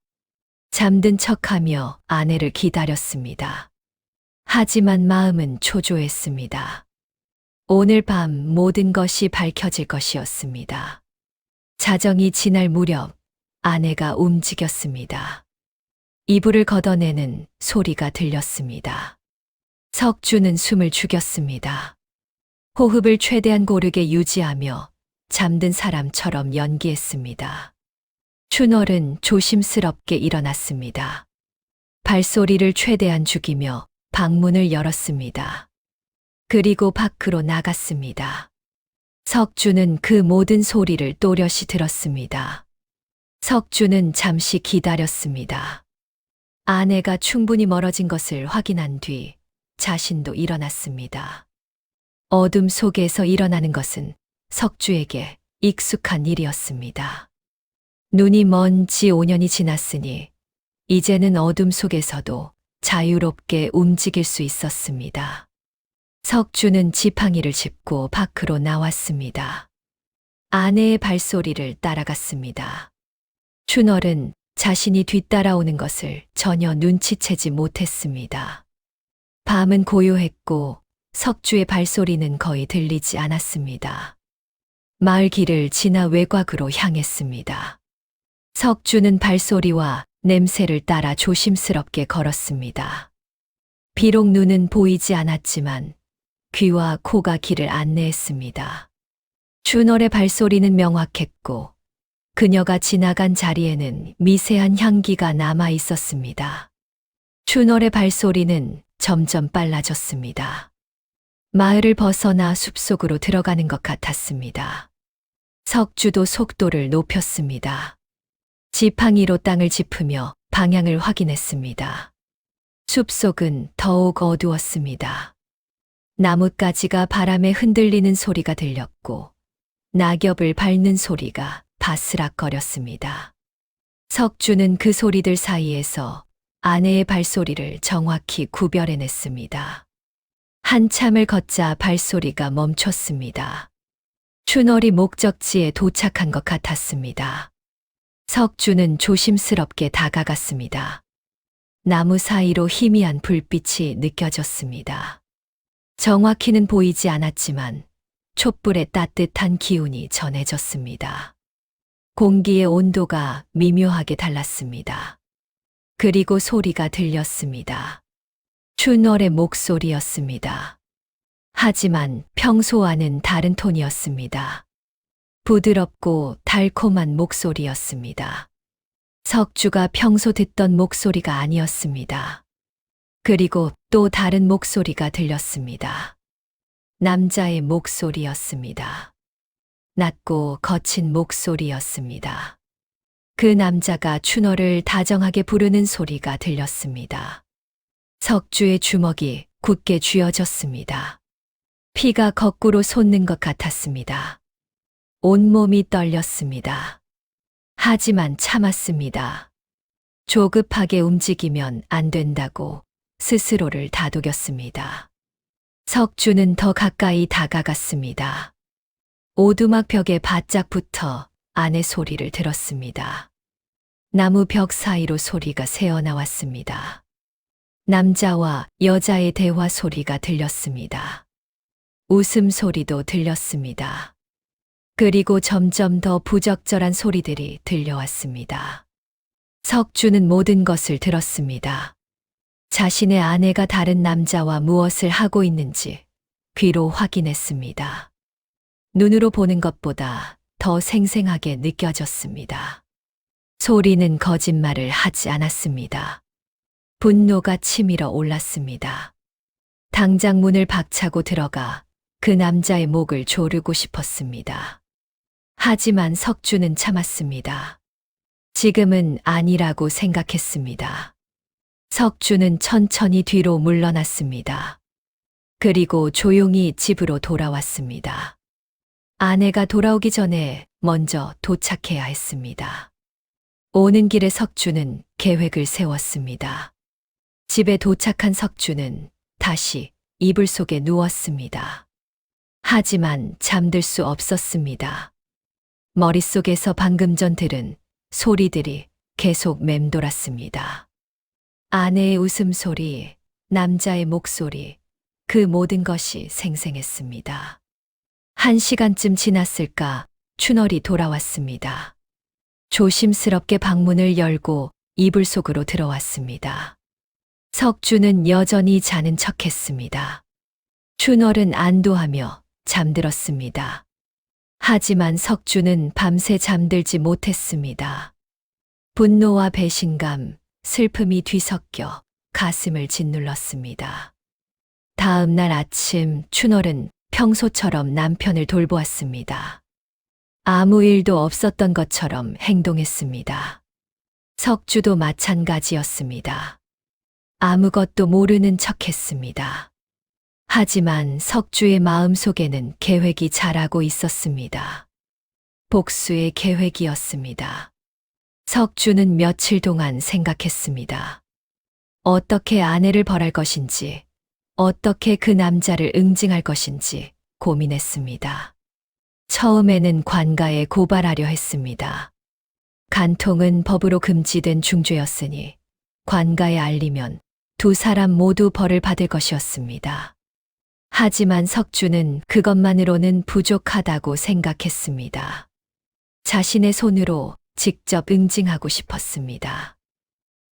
잠든 척하며 아내를 기다렸습니다. 하지만 마음은 초조했습니다. 오늘 밤 모든 것이 밝혀질 것이었습니다. 자정이 지날 무렵 아내가 움직였습니다. 이불을 걷어내는 소리가 들렸습니다. 석주는 숨을 죽였습니다. 호흡을 최대한 고르게 유지하며 잠든 사람처럼 연기했습니다. 춘월은 조심스럽게 일어났습니다. 발소리를 최대한 죽이며 방문을 열었습니다. 그리고 밖으로 나갔습니다. 석주는 그 모든 소리를 또렷이 들었습니다. 석주는 잠시 기다렸습니다. 아내가 충분히 멀어진 것을 확인한 뒤 자신도 일어났습니다. 어둠 속에서 일어나는 것은 석주에게 익숙한 일이었습니다. 눈이 먼 지 5년이 지났으니 이제는 어둠 속에서도 자유롭게 움직일 수 있었습니다. 석주는 지팡이를 짚고 밖으로 나왔습니다. 아내의 발소리를 따라갔습니다. 춘월은 자신이 뒤따라오는 것을 전혀 눈치채지 못했습니다. 밤은 고요했고 석주의 발소리는 거의 들리지 않았습니다. 마을 길을 지나 외곽으로 향했습니다. 석주는 발소리와 냄새를 따라 조심스럽게 걸었습니다. 비록 눈은 보이지 않았지만 귀와 코가 길을 안내했습니다. 춘월의 발소리는 명확했고 그녀가 지나간 자리에는 미세한 향기가 남아 있었습니다. 춘월의 발소리는 점점 빨라졌습니다. 마을을 벗어나 숲속으로 들어가는 것 같았습니다. 석주도 속도를 높였습니다. 지팡이로 땅을 짚으며 방향을 확인했습니다. 숲속은 더욱 어두웠습니다. 나뭇가지가 바람에 흔들리는 소리가 들렸고 낙엽을 밟는 소리가 바스락거렸습니다. 석주는 그 소리들 사이에서 아내의 발소리를 정확히 구별해냈습니다. 한참을 걷자 발소리가 멈췄습니다. 춘월이 목적지에 도착한 것 같았습니다. 석주는 조심스럽게 다가갔습니다. 나무 사이로 희미한 불빛이 느껴졌습니다. 정확히는 보이지 않았지만 촛불의 따뜻한 기운이 전해졌습니다. 공기의 온도가 미묘하게 달랐습니다. 그리고 소리가 들렸습니다. 춘월의 목소리였습니다. 하지만 평소와는 다른 톤이었습니다. 부드럽고 달콤한 목소리였습니다. 석주가 평소 듣던 목소리가 아니었습니다. 그리고 또 다른 목소리가 들렸습니다. 남자의 목소리였습니다. 낮고 거친 목소리였습니다. 그 남자가 춘호를 다정하게 부르는 소리가 들렸습니다. 석주의 주먹이 굳게 쥐어졌습니다. 피가 거꾸로 솟는 것 같았습니다. 온몸이 떨렸습니다. 하지만 참았습니다. 조급하게 움직이면 안 된다고 스스로를 다독였습니다. 석주는 더 가까이 다가갔습니다. 오두막 벽에 바짝 붙어 안의 소리를 들었습니다. 나무 벽 사이로 소리가 새어나왔습니다. 남자와 여자의 대화 소리가 들렸습니다. 웃음소리도 들렸습니다. 그리고 점점 더 부적절한 소리들이 들려왔습니다. 석주는 모든 것을 들었습니다. 자신의 아내가 다른 남자와 무엇을 하고 있는지 귀로 확인했습니다. 눈으로 보는 것보다 더 생생하게 느껴졌습니다. 소리는 거짓말을 하지 않았습니다. 분노가 치밀어 올랐습니다. 당장 문을 박차고 들어가 그 남자의 목을 조르고 싶었습니다. 하지만 석주는 참았습니다. 지금은 아니라고 생각했습니다. 석주는 천천히 뒤로 물러났습니다. 그리고 조용히 집으로 돌아왔습니다. 아내가 돌아오기 전에 먼저 도착해야 했습니다. 오는 길에 석주는 계획을 세웠습니다. 집에 도착한 석주는 다시 이불 속에 누웠습니다. 하지만 잠들 수 없었습니다. 머릿속에서 방금 전 들은 소리들이 계속 맴돌았습니다. 아내의 웃음소리, 남자의 목소리, 그 모든 것이 생생했습니다. 1시간쯤 지났을까 춘월이 돌아왔습니다. 조심스럽게 방문을 열고 이불 속으로 들어왔습니다. 석주는 여전히 자는 척했습니다. 춘월은 안도하며 잠들었습니다. 하지만 석주는 밤새 잠들지 못했습니다. 분노와 배신감, 슬픔이 뒤섞여 가슴을 짓눌렀습니다. 다음 날 아침 춘월은 평소처럼 남편을 돌보았습니다. 아무 일도 없었던 것처럼 행동했습니다. 석주도 마찬가지였습니다. 아무것도 모르는 척했습니다. 하지만 석주의 마음속에는 계획이 자라고 있었습니다. 복수의 계획이었습니다. 석주는 며칠 동안 생각했습니다. 어떻게 아내를 벌할 것인지, 어떻게 그 남자를 응징할 것인지 고민했습니다. 처음에는 관가에 고발하려 했습니다. 간통은 법으로 금지된 중죄였으니 관가에 알리면 두 사람 모두 벌을 받을 것이었습니다. 하지만 석주는 그것만으로는 부족하다고 생각했습니다. 자신의 손으로 직접 응징하고 싶었습니다.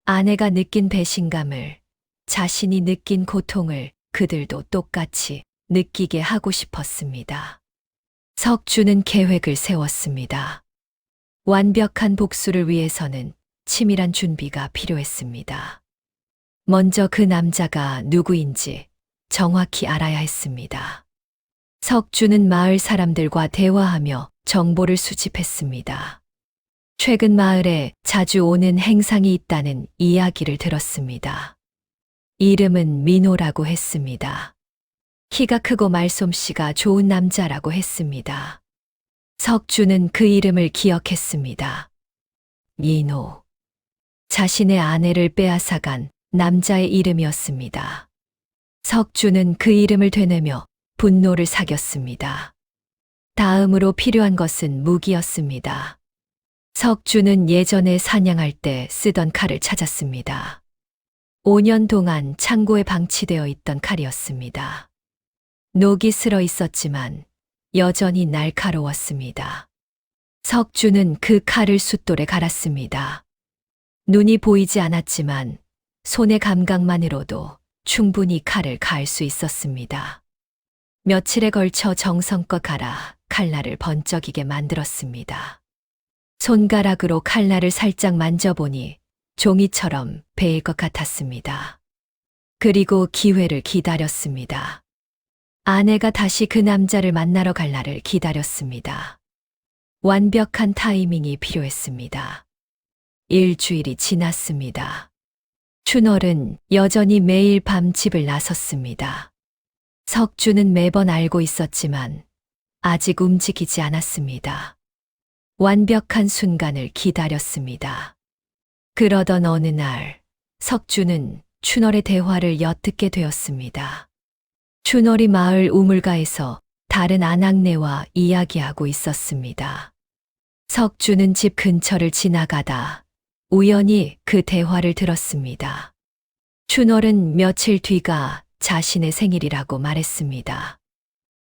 아내가 느낀 배신감을, 자신이 느낀 고통을 그들도 똑같이 느끼게 하고 싶었습니다. 석주는 계획을 세웠습니다. 완벽한 복수를 위해서는 치밀한 준비가 필요했습니다. 먼저 그 남자가 누구인지 정확히 알아야 했습니다. 석주는 마을 사람들과 대화하며 정보를 수집했습니다. 최근 마을에 자주 오는 행상이 있다는 이야기를 들었습니다. 이름은 민호라고 했습니다. 키가 크고 말솜씨가 좋은 남자라고 했습니다. 석주는 그 이름을 기억했습니다. 민호. 자신의 아내를 빼앗아간 남자의 이름이었습니다. 석주는 그 이름을 되뇌며 분노를 사겼습니다. 다음으로 필요한 것은 무기였습니다. 석주는 예전에 사냥할 때 쓰던 칼을 찾았습니다. 5년 동안 창고에 방치되어 있던 칼이었습니다. 녹이 슬어 있었지만 여전히 날카로웠습니다. 석주는 그 칼을 숫돌에 갈았습니다. 눈이 보이지 않았지만 손의 감각만으로도 충분히 칼을 갈 수 있었습니다. 며칠에 걸쳐 정성껏 갈아 칼날을 번쩍이게 만들었습니다. 손가락으로 칼날을 살짝 만져보니 종이처럼 베일 것 같았습니다. 그리고 기회를 기다렸습니다. 아내가 다시 그 남자를 만나러 갈 날을 기다렸습니다. 완벽한 타이밍이 필요했습니다. 일주일이 지났습니다. 춘월은 여전히 매일 밤 집을 나섰습니다. 석주는 매번 알고 있었지만 아직 움직이지 않았습니다. 완벽한 순간을 기다렸습니다. 그러던 어느 날 석주는 춘월의 대화를 엿듣게 되었습니다. 춘월이 마을 우물가에서 다른 아낙네와 이야기하고 있었습니다. 석주는 집 근처를 지나가다 우연히 그 대화를 들었습니다. 춘월은 며칠 뒤가 자신의 생일이라고 말했습니다.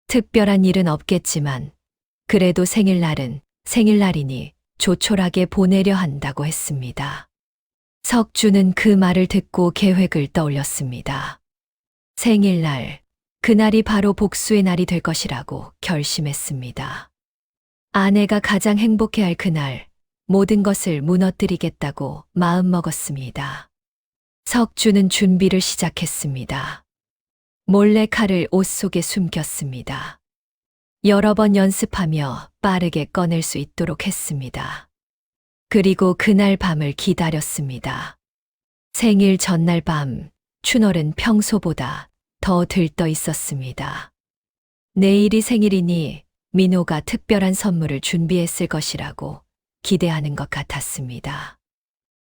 특별한 일은 없겠지만 그래도 생일날이니 조촐하게 보내려 한다고 했습니다. 석주는 그 말을 듣고 계획을 떠올렸습니다. 생일날, 그날이 바로 복수의 날이 될 것이라고 결심했습니다. 아내가 가장 행복해할 그날, 모든 것을 무너뜨리겠다고 마음먹었습니다. 석주는 준비를 시작했습니다. 몰래 칼을 옷 속에 숨겼습니다. 여러 번 연습하며 빠르게 꺼낼 수 있도록 했습니다. 그리고 그날 밤을 기다렸습니다. 생일 전날 밤, 춘월은 평소보다 더 들떠 있었습니다. 내일이 생일이니 민호가 특별한 선물을 준비했을 것이라고 기대하는 것 같았습니다.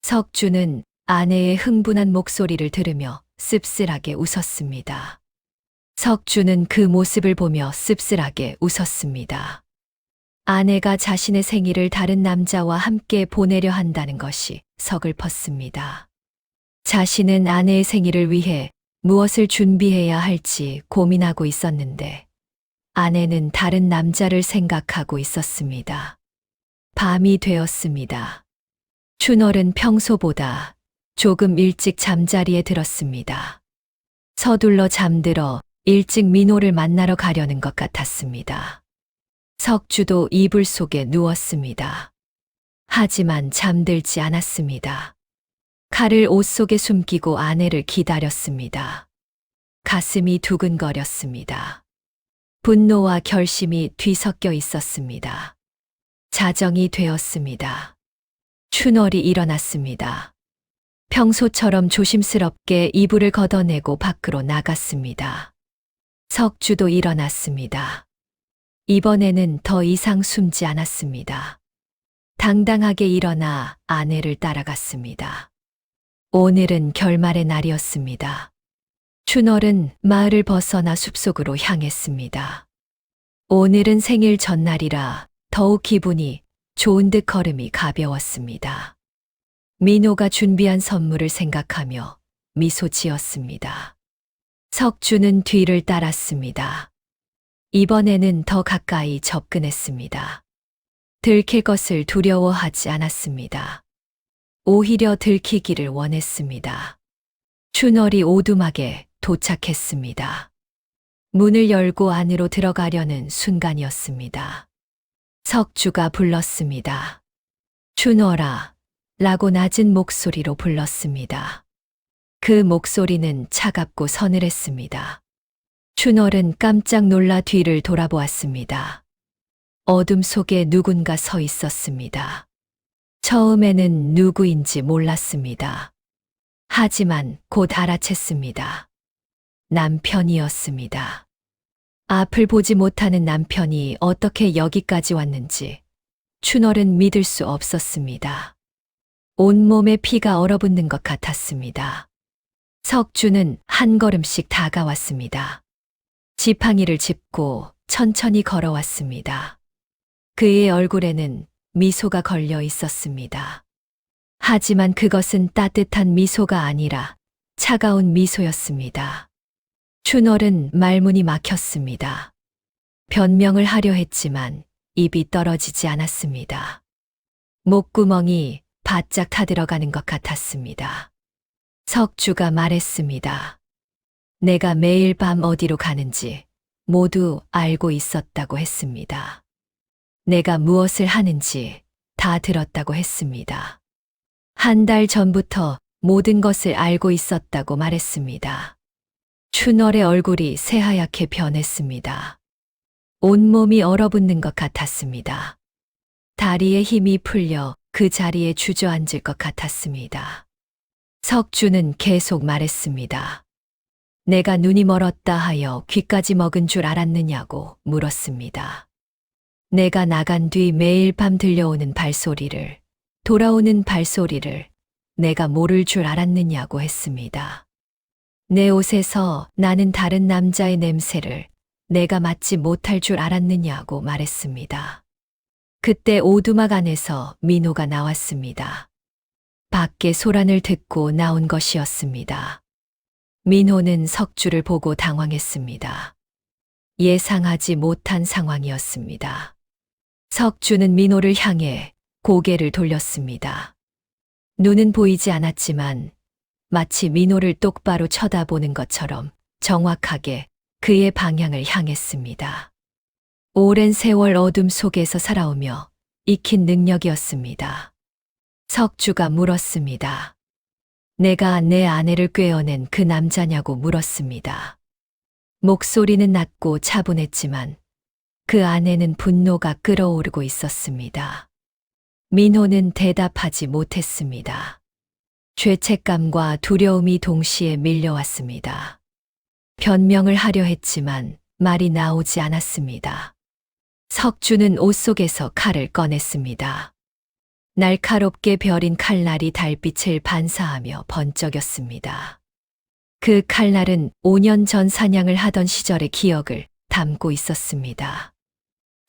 석주는 아내의 흥분한 목소리를 들으며 씁쓸하게 웃었습니다. 석주는 그 모습을 보며 씁쓸하게 웃었습니다. 아내가 자신의 생일을 다른 남자와 함께 보내려 한다는 것이 서글펐습니다. 자신은 아내의 생일을 위해 무엇을 준비해야 할지 고민하고 있었는데 아내는 다른 남자를 생각하고 있었습니다. 밤이 되었습니다. 춘월은 평소보다 조금 일찍 잠자리에 들었습니다. 서둘러 잠들어 일찍 민호를 만나러 가려는 것 같았습니다. 석주도 이불 속에 누웠습니다. 하지만 잠들지 않았습니다. 칼을 옷 속에 숨기고 아내를 기다렸습니다. 가슴이 두근거렸습니다. 분노와 결심이 뒤섞여 있었습니다. 자정이 되었습니다. 춘월이 일어났습니다. 평소처럼 조심스럽게 이불을 걷어내고 밖으로 나갔습니다. 석주도 일어났습니다. 이번에는 더 이상 숨지 않았습니다. 당당하게 일어나 아내를 따라갔습니다. 오늘은 결말의 날이었습니다. 춘월은 마을을 벗어나 숲속으로 향했습니다. 오늘은 생일 전날이라 더욱 기분이 좋은 듯 걸음이 가벼웠습니다. 민호가 준비한 선물을 생각하며 미소 지었습니다. 석주는 뒤를 따랐습니다. 이번에는 더 가까이 접근했습니다. 들킬 것을 두려워하지 않았습니다. 오히려 들키기를 원했습니다. 춘월이 오두막에 도착했습니다. 문을 열고 안으로 들어가려는 순간이었습니다. 석주가 불렀습니다. 춘월아, 라고 낮은 목소리로 불렀습니다. 그 목소리는 차갑고 서늘했습니다. 춘월은 깜짝 놀라 뒤를 돌아보았습니다. 어둠 속에 누군가 서 있었습니다. 처음에는 누구인지 몰랐습니다. 하지만 곧 알아챘습니다. 남편이었습니다. 앞을 보지 못하는 남편이 어떻게 여기까지 왔는지 춘월은 믿을 수 없었습니다. 온몸에 피가 얼어붙는 것 같았습니다. 석주는 한 걸음씩 다가왔습니다. 지팡이를 짚고 천천히 걸어왔습니다. 그의 얼굴에는 미소가 걸려 있었습니다. 하지만 그것은 따뜻한 미소가 아니라 차가운 미소였습니다. 춘월은 말문이 막혔습니다. 변명을 하려 했지만 입이 떨어지지 않았습니다. 목구멍이 바짝 타들어가는 것 같았습니다. 석주가 말했습니다. 내가 매일 밤 어디로 가는지 모두 알고 있었다고 했습니다. 내가 무엇을 하는지 다 들었다고 했습니다. 한 달 전부터 모든 것을 알고 있었다고 말했습니다. 춘월의 얼굴이 새하얗게 변했습니다. 온몸이 얼어붙는 것 같았습니다. 다리에 힘이 풀려 그 자리에 주저앉을 것 같았습니다. 석주는 계속 말했습니다. 내가 눈이 멀었다 하여 귀까지 먹은 줄 알았느냐고 물었습니다. 내가 나간 뒤 매일 밤 들려오는 발소리를, 돌아오는 발소리를 내가 모를 줄 알았느냐고 했습니다. 내 옷에서 나는 다른 남자의 냄새를 내가 맡지 못할 줄 알았느냐고 말했습니다. 그때 오두막 안에서 민호가 나왔습니다. 밖에 소란을 듣고 나온 것이었습니다. 민호는 석주를 보고 당황했습니다. 예상하지 못한 상황이었습니다. 석주는 민호를 향해 고개를 돌렸습니다. 눈은 보이지 않았지만 마치 민호를 똑바로 쳐다보는 것처럼 정확하게 그의 방향을 향했습니다. 오랜 세월 어둠 속에서 살아오며 익힌 능력이었습니다. 석주가 물었습니다. 내가 내 아내를 꿰어낸 그 남자냐고 물었습니다. 목소리는 낮고 차분했지만 그 안에는 분노가 끓어오르고 있었습니다. 민호는 대답하지 못했습니다. 죄책감과 두려움이 동시에 밀려왔습니다. 변명을 하려 했지만 말이 나오지 않았습니다. 석주는 옷 속에서 칼을 꺼냈습니다. 날카롭게 벼린 칼날이 달빛을 반사하며 번쩍였습니다. 그 칼날은 5년 전 사냥을 하던 시절의 기억을 담고 있었습니다.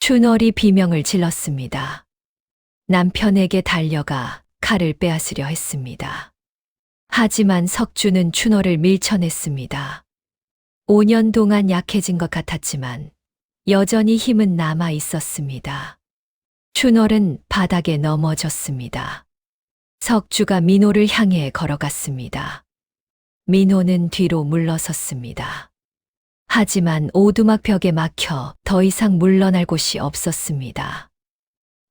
춘월이 비명을 질렀습니다. 남편에게 달려가 칼을 빼앗으려 했습니다. 하지만 석주는 춘월을 밀쳐냈습니다. 5년 동안 약해진 것 같았지만 여전히 힘은 남아 있었습니다. 춘월은 바닥에 넘어졌습니다. 석주가 민호를 향해 걸어갔습니다. 민호는 뒤로 물러섰습니다. 하지만 오두막 벽에 막혀 더 이상 물러날 곳이 없었습니다.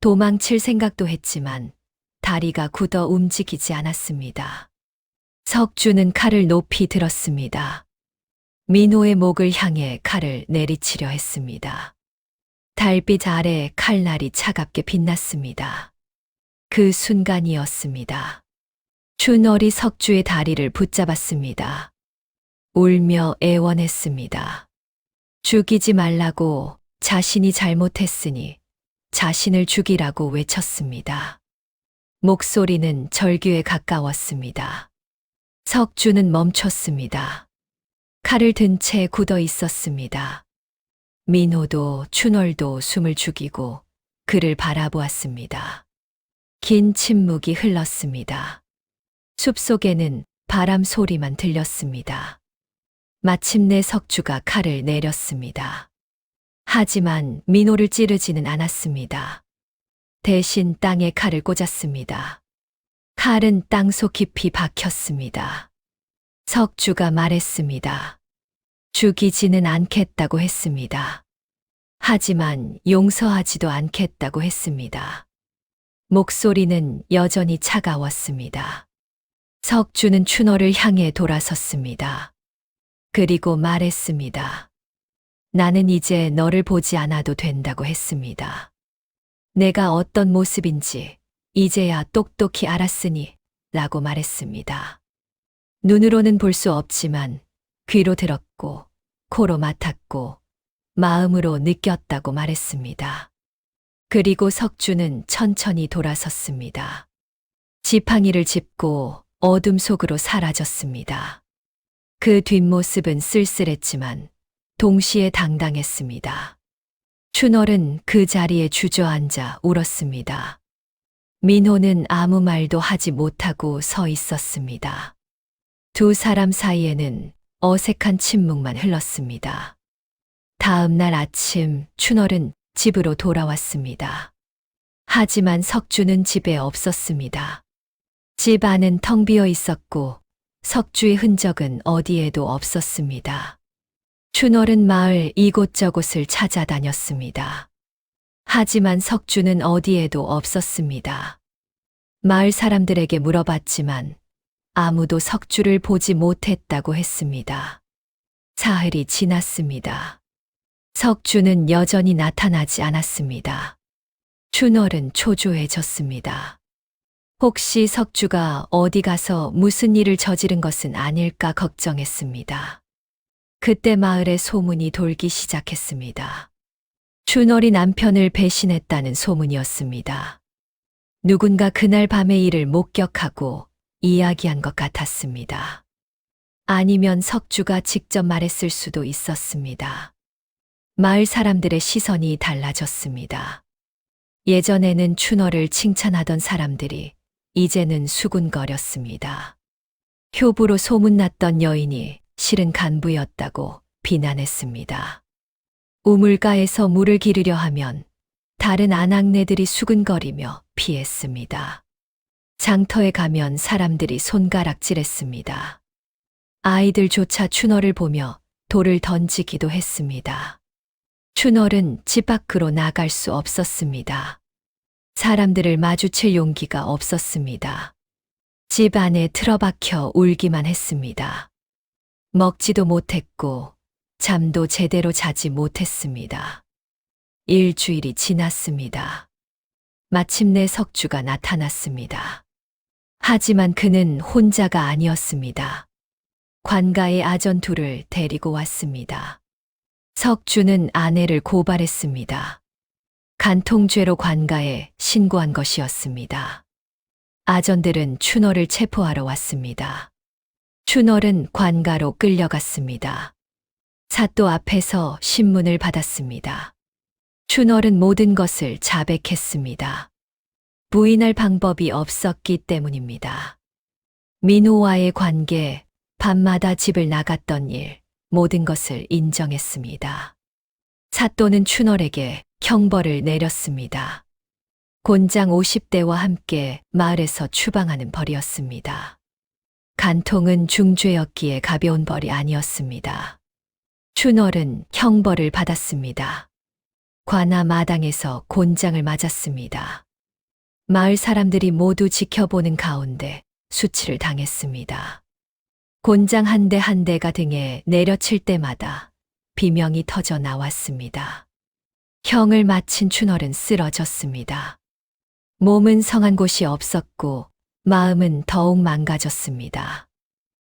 도망칠 생각도 했지만 다리가 굳어 움직이지 않았습니다. 석주는 칼을 높이 들었습니다. 민호의 목을 향해 칼을 내리치려 했습니다. 달빛 아래 칼날이 차갑게 빛났습니다. 그 순간이었습니다. 춘월이 석주의 다리를 붙잡았습니다. 울며 애원했습니다. 죽이지 말라고, 자신이 잘못했으니 자신을 죽이라고 외쳤습니다. 목소리는 절규에 가까웠습니다. 석주는 멈췄습니다. 칼을 든 채 굳어 있었습니다. 민호도 춘월도 숨을 죽이고 그를 바라보았습니다. 긴 침묵이 흘렀습니다. 숲속에는 바람 소리만 들렸습니다. 마침내 석주가 칼을 내렸습니다. 하지만 민호를 찌르지는 않았습니다. 대신 땅에 칼을 꽂았습니다. 칼은 땅속 깊이 박혔습니다. 석주가 말했습니다. 죽이지는 않겠다고 했습니다. 하지만 용서하지도 않겠다고 했습니다. 목소리는 여전히 차가웠습니다. 석주는 춘월을 향해 돌아섰습니다. 그리고 말했습니다. 나는 이제 너를 보지 않아도 된다고 했습니다. 내가 어떤 모습인지 이제야 똑똑히 알았으니 라고 말했습니다. 눈으로는 볼 수 없지만 귀로 들었고 코로 맡았고 마음으로 느꼈다고 말했습니다. 그리고 석주는 천천히 돌아섰습니다. 지팡이를 짚고 어둠 속으로 사라졌습니다. 그 뒷모습은 쓸쓸했지만 동시에 당당했습니다. 춘월은 그 자리에 주저앉아 울었습니다. 민호는 아무 말도 하지 못하고 서 있었습니다. 두 사람 사이에는 어색한 침묵만 흘렀습니다. 다음 날 아침 춘월은 집으로 돌아왔습니다. 하지만 석주는 집에 없었습니다. 집 안은 텅 비어 있었고 석주의 흔적은 어디에도 없었습니다. 춘월은 마을 이곳저곳을 찾아다녔습니다. 하지만 석주는 어디에도 없었습니다. 마을 사람들에게 물어봤지만 아무도 석주를 보지 못했다고 했습니다. 사흘이 지났습니다. 석주는 여전히 나타나지 않았습니다. 춘월은 초조해졌습니다. 혹시 석주가 어디 가서 무슨 일을 저지른 것은 아닐까 걱정했습니다. 그때 마을에 소문이 돌기 시작했습니다. 춘월이 남편을 배신했다는 소문이었습니다. 누군가 그날 밤의 일을 목격하고 이야기한 것 같았습니다. 아니면 석주가 직접 말했을 수도 있었습니다. 마을 사람들의 시선이 달라졌습니다. 예전에는 춘월을 칭찬하던 사람들이 이제는 수군거렸습니다. 효부로 소문났던 여인이 실은 간부였다고 비난했습니다. 우물가에서 물을 기르려 하면 다른 아낙네들이 수군거리며 피했습니다. 장터에 가면 사람들이 손가락질했습니다. 아이들조차 춘월을 보며 돌을 던지기도 했습니다. 춘월은 집 밖으로 나갈 수 없었습니다. 사람들을 마주칠 용기가 없었습니다. 집 안에 틀어박혀 울기만 했습니다. 먹지도 못했고 잠도 제대로 자지 못했습니다. 일주일이 지났습니다. 마침내 석주가 나타났습니다. 하지만 그는 혼자가 아니었습니다. 관가의 아전 둘을 데리고 왔습니다. 석주는 아내를 고발했습니다. 간통죄로 관가에 신고한 것이었습니다. 아전들은 춘월을 체포하러 왔습니다. 춘월은 관가로 끌려갔습니다. 사또 앞에서 신문을 받았습니다. 춘월은 모든 것을 자백했습니다. 부인할 방법이 없었기 때문입니다. 민호와의 관계, 밤마다 집을 나갔던 일, 모든 것을 인정했습니다. 사또는 춘월에게 형벌을 내렸습니다. 곤장 50대와 함께 마을에서 추방하는 벌이었습니다. 간통은 중죄였기에 가벼운 벌이 아니었습니다. 춘월은 형벌을 받았습니다. 관아 마당에서 곤장을 맞았습니다. 마을 사람들이 모두 지켜보는 가운데 수치를 당했습니다. 곤장 한 대 한 대가 등에 내려칠 때마다 비명이 터져 나왔습니다. 형을 마친 춘월은 쓰러졌습니다. 몸은 성한 곳이 없었고 마음은 더욱 망가졌습니다.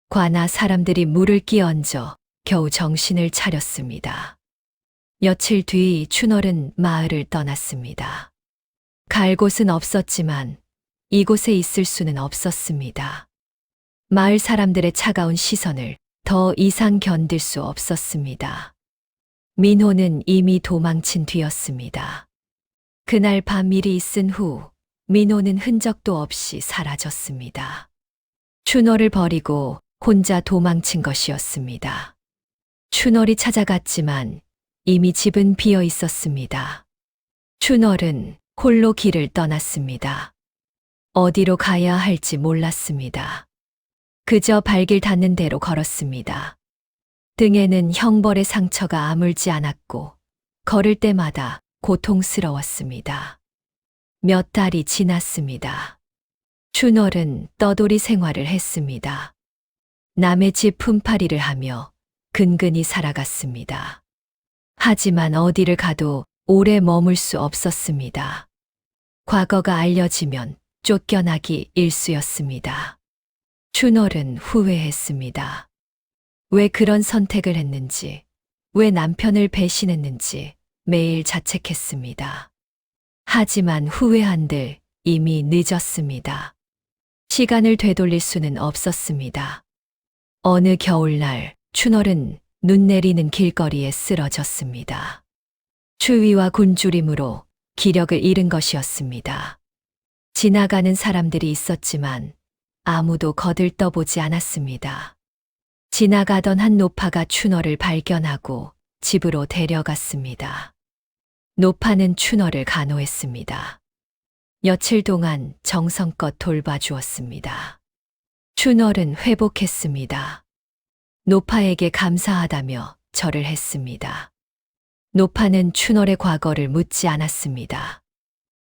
관아 사람들이 물을 끼얹어 겨우 정신을 차렸습니다. 며칠 뒤 춘월은 마을을 떠났습니다. 갈 곳은 없었지만 이곳에 있을 수는 없었습니다. 마을 사람들의 차가운 시선을 더 이상 견딜 수 없었습니다. 민호는 이미 도망친 뒤였습니다. 그날 밤 일이 있은 후 민호는 흔적도 없이 사라졌습니다. 춘월을 버리고 혼자 도망친 것이었습니다. 춘월이 찾아갔지만 이미 집은 비어 있었습니다. 춘월은 홀로 길을 떠났습니다. 어디로 가야 할지 몰랐습니다. 그저 발길 닿는 대로 걸었습니다. 등에는 형벌의 상처가 아물지 않았고 걸을 때마다 고통스러웠습니다. 몇 달이 지났습니다. 춘월은 떠돌이 생활을 했습니다. 남의 집 품팔이를 하며 근근히 살아갔습니다. 하지만 어디를 가도 오래 머물 수 없었습니다. 과거가 알려지면 쫓겨나기 일쑤였습니다. 춘월은 후회했습니다. 왜 그런 선택을 했는지, 왜 남편을 배신했는지 매일 자책했습니다. 하지만 후회한들 이미 늦었습니다. 시간을 되돌릴 수는 없었습니다. 어느 겨울날 춘월은 눈 내리는 길거리에 쓰러졌습니다. 추위와 굶주림으로 기력을 잃은 것이었습니다. 지나가는 사람들이 있었지만 아무도 거들떠보지 않았습니다. 지나가던 한 노파가 춘월을 발견하고 집으로 데려갔습니다. 노파는 춘월을 간호했습니다. 며칠 동안 정성껏 돌봐주었습니다. 춘월은 회복했습니다. 노파에게 감사하다며 절을 했습니다. 노파는 춘월의 과거를 묻지 않았습니다.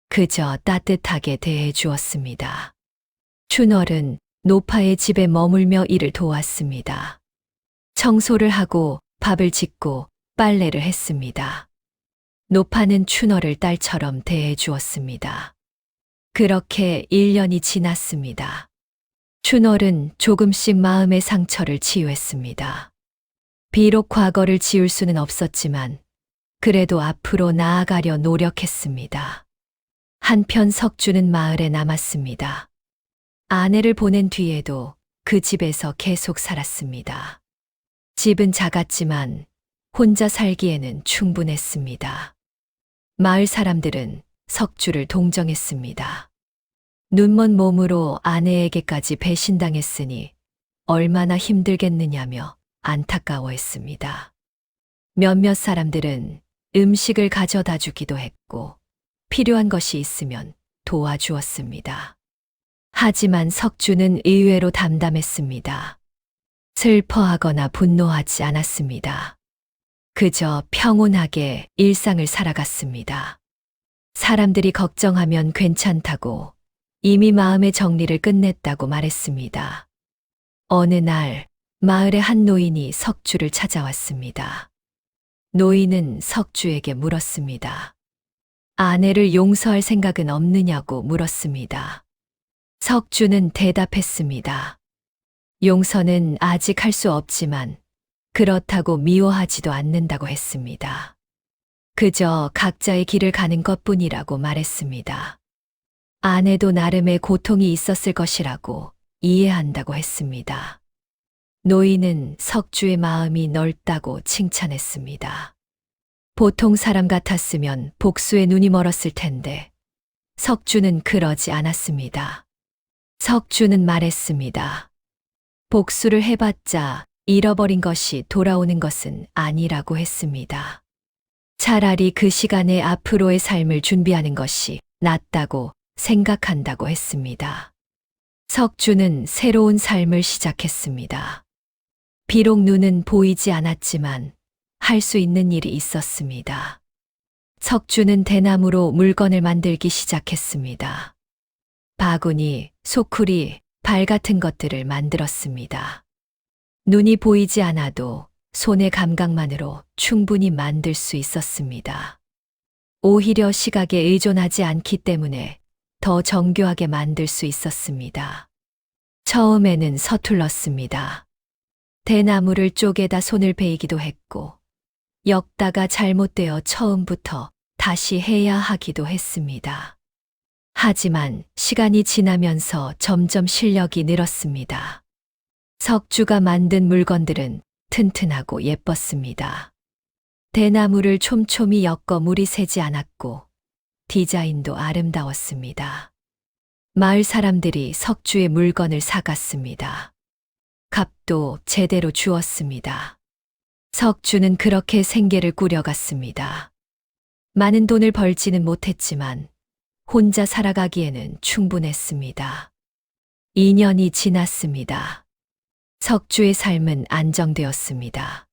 그저 따뜻하게 대해 주었습니다. 춘월은 노파의 집에 머물며 일을 도왔습니다. 청소를 하고 밥을 짓고 빨래를 했습니다. 노파는 춘월을 딸처럼 대해 주었습니다. 그렇게 1년이 지났습니다. 춘월은 조금씩 마음의 상처를 치유했습니다. 비록 과거를 지울 수는 없었지만 그래도 앞으로 나아가려 노력했습니다. 한편 석주는 마을에 남았습니다. 아내를 보낸 뒤에도 그 집에서 계속 살았습니다. 집은 작았지만 혼자 살기에는 충분했습니다. 마을 사람들은 석주를 동정했습니다. 눈먼 몸으로 아내에게까지 배신당했으니 얼마나 힘들겠느냐며 안타까워했습니다. 몇몇 사람들은 음식을 가져다 주기도 했고 필요한 것이 있으면 도와주었습니다. 하지만 석주는 의외로 담담했습니다. 슬퍼하거나 분노하지 않았습니다. 그저 평온하게 일상을 살아갔습니다. 사람들이 걱정하면 괜찮다고 이미 마음의 정리를 끝냈다고 말했습니다. 어느 날 마을의 한 노인이 석주를 찾아왔습니다. 노인은 석주에게 물었습니다. 아내를 용서할 생각은 없느냐고 물었습니다. 석주는 대답했습니다. 용서는 아직 할 수 없지만 그렇다고 미워하지도 않는다고 했습니다. 그저 각자의 길을 가는 것뿐이라고 말했습니다. 아내도 나름의 고통이 있었을 것이라고 이해한다고 했습니다. 노인은 석주의 마음이 넓다고 칭찬했습니다. 보통 사람 같았으면 복수에 눈이 멀었을 텐데 석주는 그러지 않았습니다. 석주는 말했습니다. 복수를 해봤자 잃어버린 것이 돌아오는 것은 아니라고 했습니다. 차라리 그 시간에 앞으로의 삶을 준비하는 것이 낫다고 생각한다고 했습니다. 석주는 새로운 삶을 시작했습니다. 비록 눈은 보이지 않았지만 할 수 있는 일이 있었습니다. 석주는 대나무로 물건을 만들기 시작했습니다. 바구니, 소쿠리, 발 같은 것들을 만들었습니다. 눈이 보이지 않아도 손의 감각만으로 충분히 만들 수 있었습니다. 오히려 시각에 의존하지 않기 때문에 더 정교하게 만들 수 있었습니다. 처음에는 서툴렀습니다. 대나무를 쪼개다 손을 베이기도 했고, 엮다가 잘못되어 처음부터 다시 해야 하기도 했습니다. 하지만 시간이 지나면서 점점 실력이 늘었습니다. 석주가 만든 물건들은 튼튼하고 예뻤습니다. 대나무를 촘촘히 엮어 물이 새지 않았고 디자인도 아름다웠습니다. 마을 사람들이 석주의 물건을 사갔습니다. 값도 제대로 주었습니다. 석주는 그렇게 생계를 꾸려갔습니다. 많은 돈을 벌지는 못했지만 혼자 살아가기에는 충분했습니다. 2년이 지났습니다. 석주의 삶은 안정되었습니다.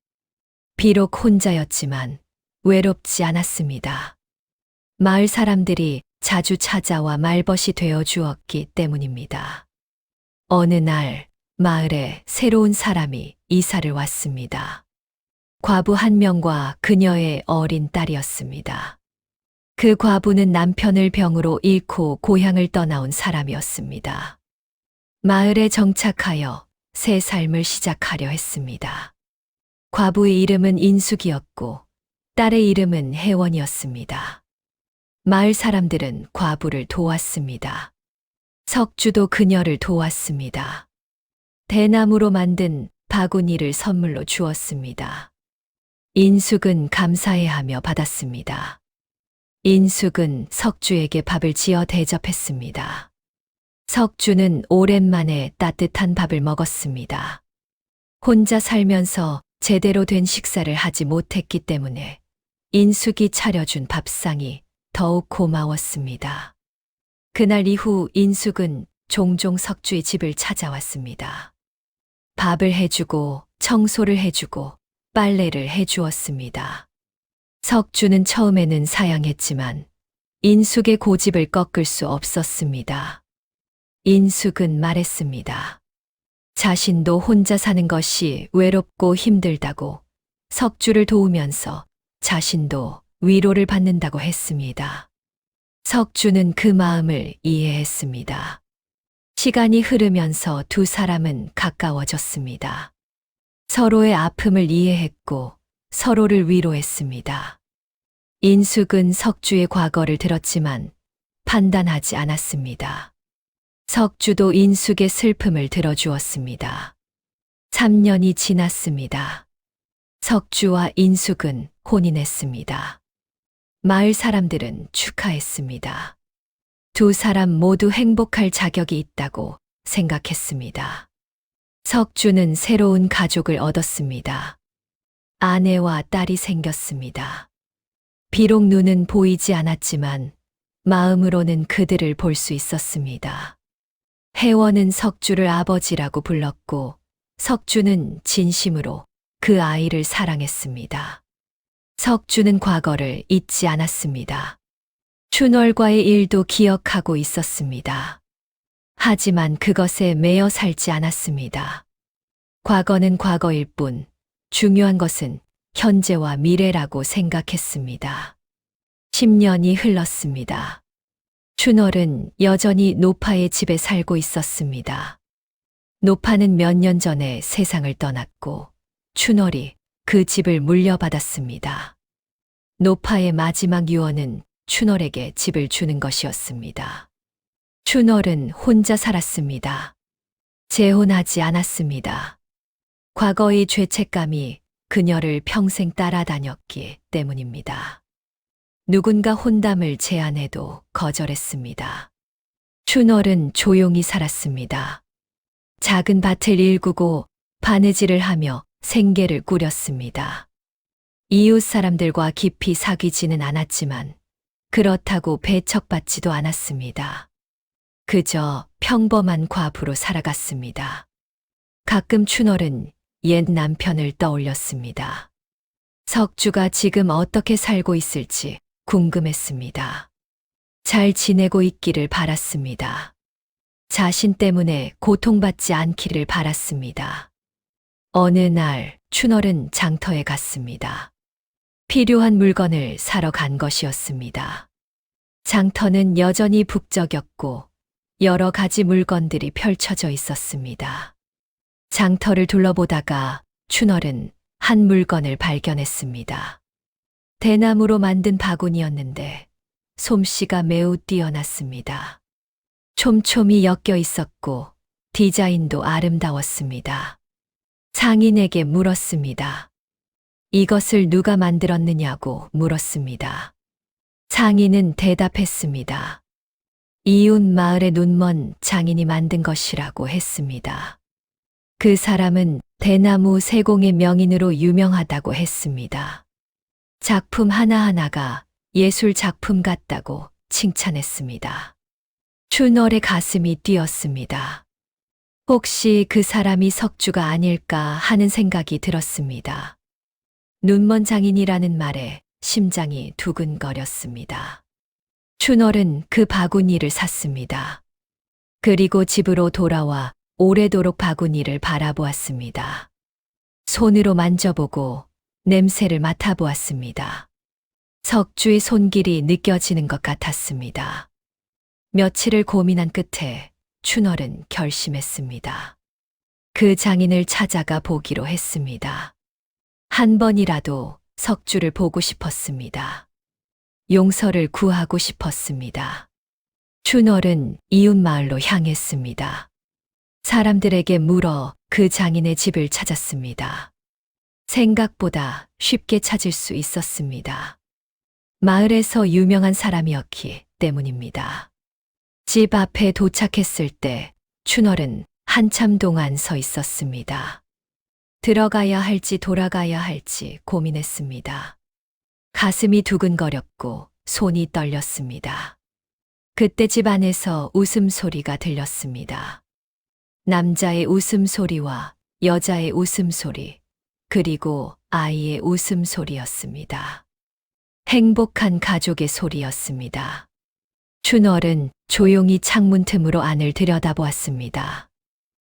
비록 혼자였지만 외롭지 않았습니다. 마을 사람들이 자주 찾아와 말벗이 되어 주었기 때문입니다. 어느 날 마을에 새로운 사람이 이사를 왔습니다. 과부 한 명과 그녀의 어린 딸이었습니다. 그 과부는 남편을 병으로 잃고 고향을 떠나온 사람이었습니다. 마을에 정착하여 새 삶을 시작하려 했습니다. 과부의 이름은 인숙이었고 딸의 이름은 혜원이었습니다. 마을 사람들은 과부를 도왔습니다. 석주도 그녀를 도왔습니다. 대나무로 만든 바구니를 선물로 주었습니다. 인숙은 감사해하며 받았습니다. 인숙은 석주에게 밥을 지어 대접했습니다. 석주는 오랜만에 따뜻한 밥을 먹었습니다. 혼자 살면서 제대로 된 식사를 하지 못했기 때문에 인숙이 차려준 밥상이 더욱 고마웠습니다. 그날 이후 인숙은 종종 석주의 집을 찾아왔습니다. 밥을 해주고 청소를 해주고 빨래를 해주었습니다. 석주는 처음에는 사양했지만 인숙의 고집을 꺾을 수 없었습니다. 인숙은 말했습니다. 자신도 혼자 사는 것이 외롭고 힘들다고, 석주를 도우면서 자신도 위로를 받는다고 했습니다. 석주는 그 마음을 이해했습니다. 시간이 흐르면서 두 사람은 가까워졌습니다. 서로의 아픔을 이해했고 서로를 위로했습니다. 인숙은 석주의 과거를 들었지만 판단하지 않았습니다. 석주도 인숙의 슬픔을 들어주었습니다. 3년이 지났습니다. 석주와 인숙은 혼인했습니다. 마을 사람들은 축하했습니다. 두 사람 모두 행복할 자격이 있다고 생각했습니다. 석주는 새로운 가족을 얻었습니다. 아내와 딸이 생겼습니다. 비록 눈은 보이지 않았지만 마음으로는 그들을 볼 수 있었습니다. 혜원은 석주를 아버지라고 불렀고 석주는 진심으로 그 아이를 사랑했습니다. 석주는 과거를 잊지 않았습니다. 춘월과의 일도 기억하고 있었습니다. 하지만 그것에 매여 살지 않았습니다. 과거는 과거일 뿐 중요한 것은 현재와 미래라고 생각했습니다. 10년이 흘렀습니다. 춘월은 여전히 노파의 집에 살고 있었습니다. 노파는 몇 년 전에 세상을 떠났고 춘월이 그 집을 물려받았습니다. 노파의 마지막 유언은 춘월에게 집을 주는 것이었습니다. 춘월은 혼자 살았습니다. 재혼하지 않았습니다. 과거의 죄책감이 그녀를 평생 따라다녔기 때문입니다. 누군가 혼담을 제안해도 거절했습니다. 춘월은 조용히 살았습니다. 작은 밭을 일구고 바느질을 하며 생계를 꾸렸습니다. 이웃 사람들과 깊이 사귀지는 않았지만 그렇다고 배척받지도 않았습니다. 그저 평범한 과부로 살아갔습니다. 가끔 춘월은 옛 남편을 떠올렸습니다. 석주가 지금 어떻게 살고 있을지 궁금했습니다. 잘 지내고 있기를 바랐습니다. 자신 때문에 고통받지 않기를 바랐습니다. 어느 날 춘월은 장터에 갔습니다. 필요한 물건을 사러 간 것이었습니다. 장터는 여전히 북적였고 여러 가지 물건들이 펼쳐져 있었습니다. 장터를 둘러보다가 춘월은 한 물건을 발견했습니다. 대나무로 만든 바구니였는데 솜씨가 매우 뛰어났습니다. 촘촘히 엮여 있었고 디자인도 아름다웠습니다. 상인에게 물었습니다. 이것을 누가 만들었느냐고 물었습니다. 상인은 대답했습니다. 이웃 마을의 눈먼 장인이 만든 것이라고 했습니다. 그 사람은 대나무 세공의 명인으로 유명하다고 했습니다. 작품 하나하나가 예술 작품 같다고 칭찬했습니다. 춘월의 가슴이 뛰었습니다. 혹시 그 사람이 석주가 아닐까 하는 생각이 들었습니다. 눈먼 장인이라는 말에 심장이 두근거렸습니다. 춘월은 그 바구니를 샀습니다. 그리고 집으로 돌아와 오래도록 바구니를 바라보았습니다. 손으로 만져보고 냄새를 맡아보았습니다. 석주의 손길이 느껴지는 것 같았습니다. 며칠을 고민한 끝에 춘월은 결심했습니다. 그 장인을 찾아가 보기로 했습니다. 한 번이라도 석주를 보고 싶었습니다. 용서를 구하고 싶었습니다. 춘월은 이웃 마을로 향했습니다. 사람들에게 물어 그 장인의 집을 찾았습니다. 생각보다 쉽게 찾을 수 있었습니다. 마을에서 유명한 사람이었기 때문입니다. 집 앞에 도착했을 때 춘월은 한참 동안 서 있었습니다. 들어가야 할지 돌아가야 할지 고민했습니다. 가슴이 두근거렸고 손이 떨렸습니다. 그때 집 안에서 웃음소리가 들렸습니다. 남자의 웃음소리와 여자의 웃음소리, 그리고 아이의 웃음소리였습니다. 행복한 가족의 소리였습니다. 춘월은 조용히 창문 틈으로 안을 들여다보았습니다.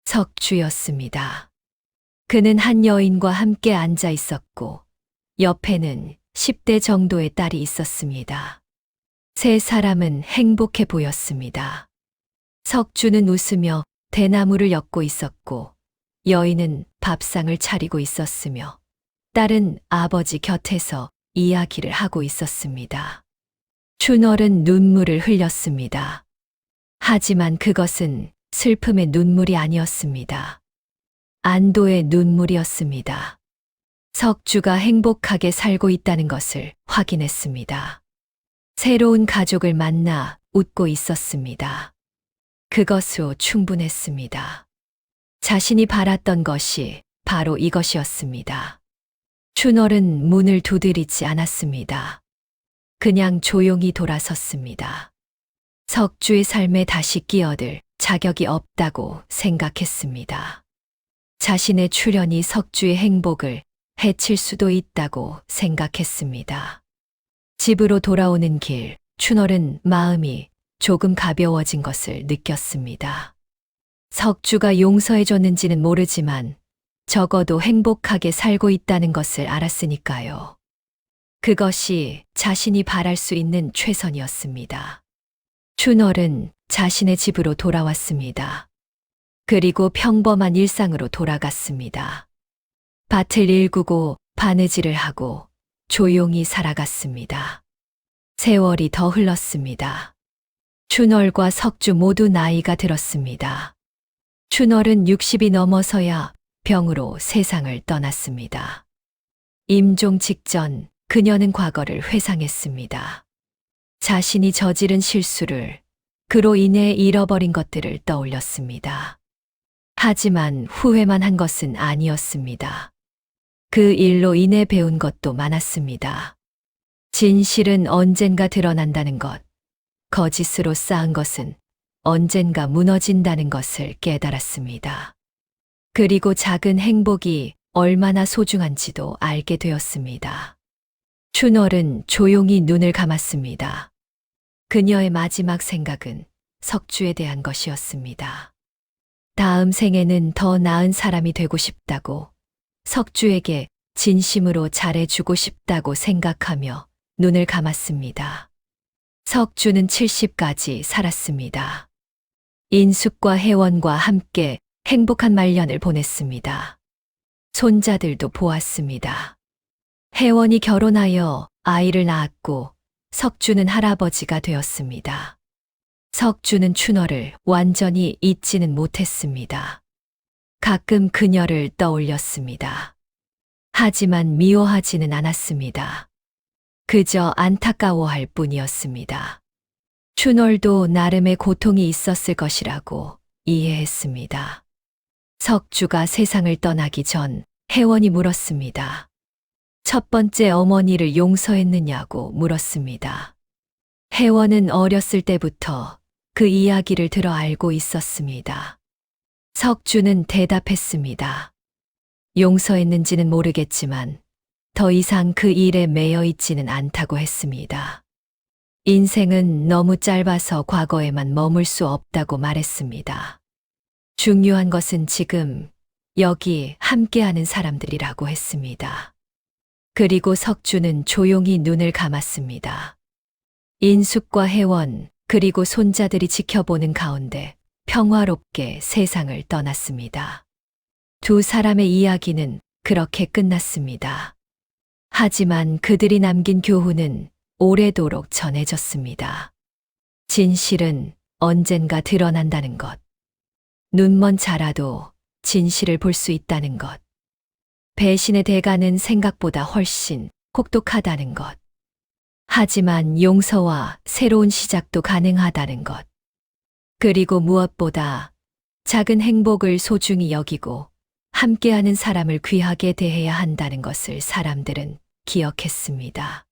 석주였습니다. 그는 한 여인과 함께 앉아 있었고 옆에는 10대 정도의 딸이 있었습니다. 세 사람은 행복해 보였습니다. 석주는 웃으며 대나무를 엮고 있었고 여인은 밥상을 차리고 있었으며 딸은 아버지 곁에서 이야기를 하고 있었습니다. 춘월은 눈물을 흘렸습니다. 하지만 그것은 슬픔의 눈물이 아니었습니다. 안도의 눈물이었습니다. 석주가 행복하게 살고 있다는 것을 확인했습니다. 새로운 가족을 만나 웃고 있었습니다. 그것으로 충분했습니다. 자신이 바랐던 것이 바로 이것이었습니다. 춘월은 문을 두드리지 않았습니다. 그냥 조용히 돌아섰습니다. 석주의 삶에 다시 끼어들 자격이 없다고 생각했습니다. 자신의 출현이 석주의 행복을 해칠 수도 있다고 생각했습니다. 집으로 돌아오는 길, 춘월은 마음이 조금 가벼워진 것을 느꼈습니다. 석주가 용서해줬는지는 모르지만 적어도 행복하게 살고 있다는 것을 알았으니까요. 그것이 자신이 바랄 수 있는 최선이었습니다. 춘월은 자신의 집으로 돌아왔습니다. 그리고 평범한 일상으로 돌아갔습니다. 밭을 일구고 바느질을 하고 조용히 살아갔습니다. 세월이 더 흘렀습니다. 춘월과 석주 모두 나이가 들었습니다. 춘월은 60이 넘어서야 병으로 세상을 떠났습니다. 임종 직전 그녀는 과거를 회상했습니다. 자신이 저지른 실수를, 그로 인해 잃어버린 것들을 떠올렸습니다. 하지만 후회만 한 것은 아니었습니다. 그 일로 인해 배운 것도 많았습니다. 진실은 언젠가 드러난다는 것, 거짓으로 쌓은 것은 언젠가 무너진다는 것을 깨달았습니다. 그리고 작은 행복이 얼마나 소중한지도 알게 되었습니다. 춘월은 조용히 눈을 감았습니다. 그녀의 마지막 생각은 석주에 대한 것이었습니다. 다음 생에는 더 나은 사람이 되고 싶다고, 석주에게 진심으로 잘해주고 싶다고 생각하며 눈을 감았습니다. 석주는 70까지 살았습니다. 인숙과 혜원과 함께 행복한 말년을 보냈습니다. 손자들도 보았습니다. 혜원이 결혼하여 아이를 낳았고 석주는 할아버지가 되었습니다. 석주는 춘월을 완전히 잊지는 못했습니다. 가끔 그녀를 떠올렸습니다. 하지만 미워하지는 않았습니다. 그저 안타까워할 뿐이었습니다. 춘월도 나름의 고통이 있었을 것이라고 이해했습니다. 석주가 세상을 떠나기 전 혜원이 물었습니다. 첫 번째 어머니를 용서했느냐고 물었습니다. 혜원은 어렸을 때부터 그 이야기를 들어 알고 있었습니다. 석주는 대답했습니다. 용서했는지는 모르겠지만 더 이상 그 일에 매여 있지는 않다고 했습니다. 인생은 너무 짧아서 과거에만 머물 수 없다고 말했습니다. 중요한 것은 지금 여기 함께하는 사람들이라고 했습니다. 그리고 석주는 조용히 눈을 감았습니다. 인숙과 혜원 그리고 손자들이 지켜보는 가운데 평화롭게 세상을 떠났습니다. 두 사람의 이야기는 그렇게 끝났습니다. 하지만 그들이 남긴 교훈은 오래도록 전해졌습니다. 진실은 언젠가 드러난다는 것. 눈먼 자라도 진실을 볼 수 있다는 것. 배신의 대가는 생각보다 훨씬 혹독하다는 것. 하지만 용서와 새로운 시작도 가능하다는 것. 그리고 무엇보다 작은 행복을 소중히 여기고 함께하는 사람을 귀하게 대해야 한다는 것을 사람들은 기억했습니다.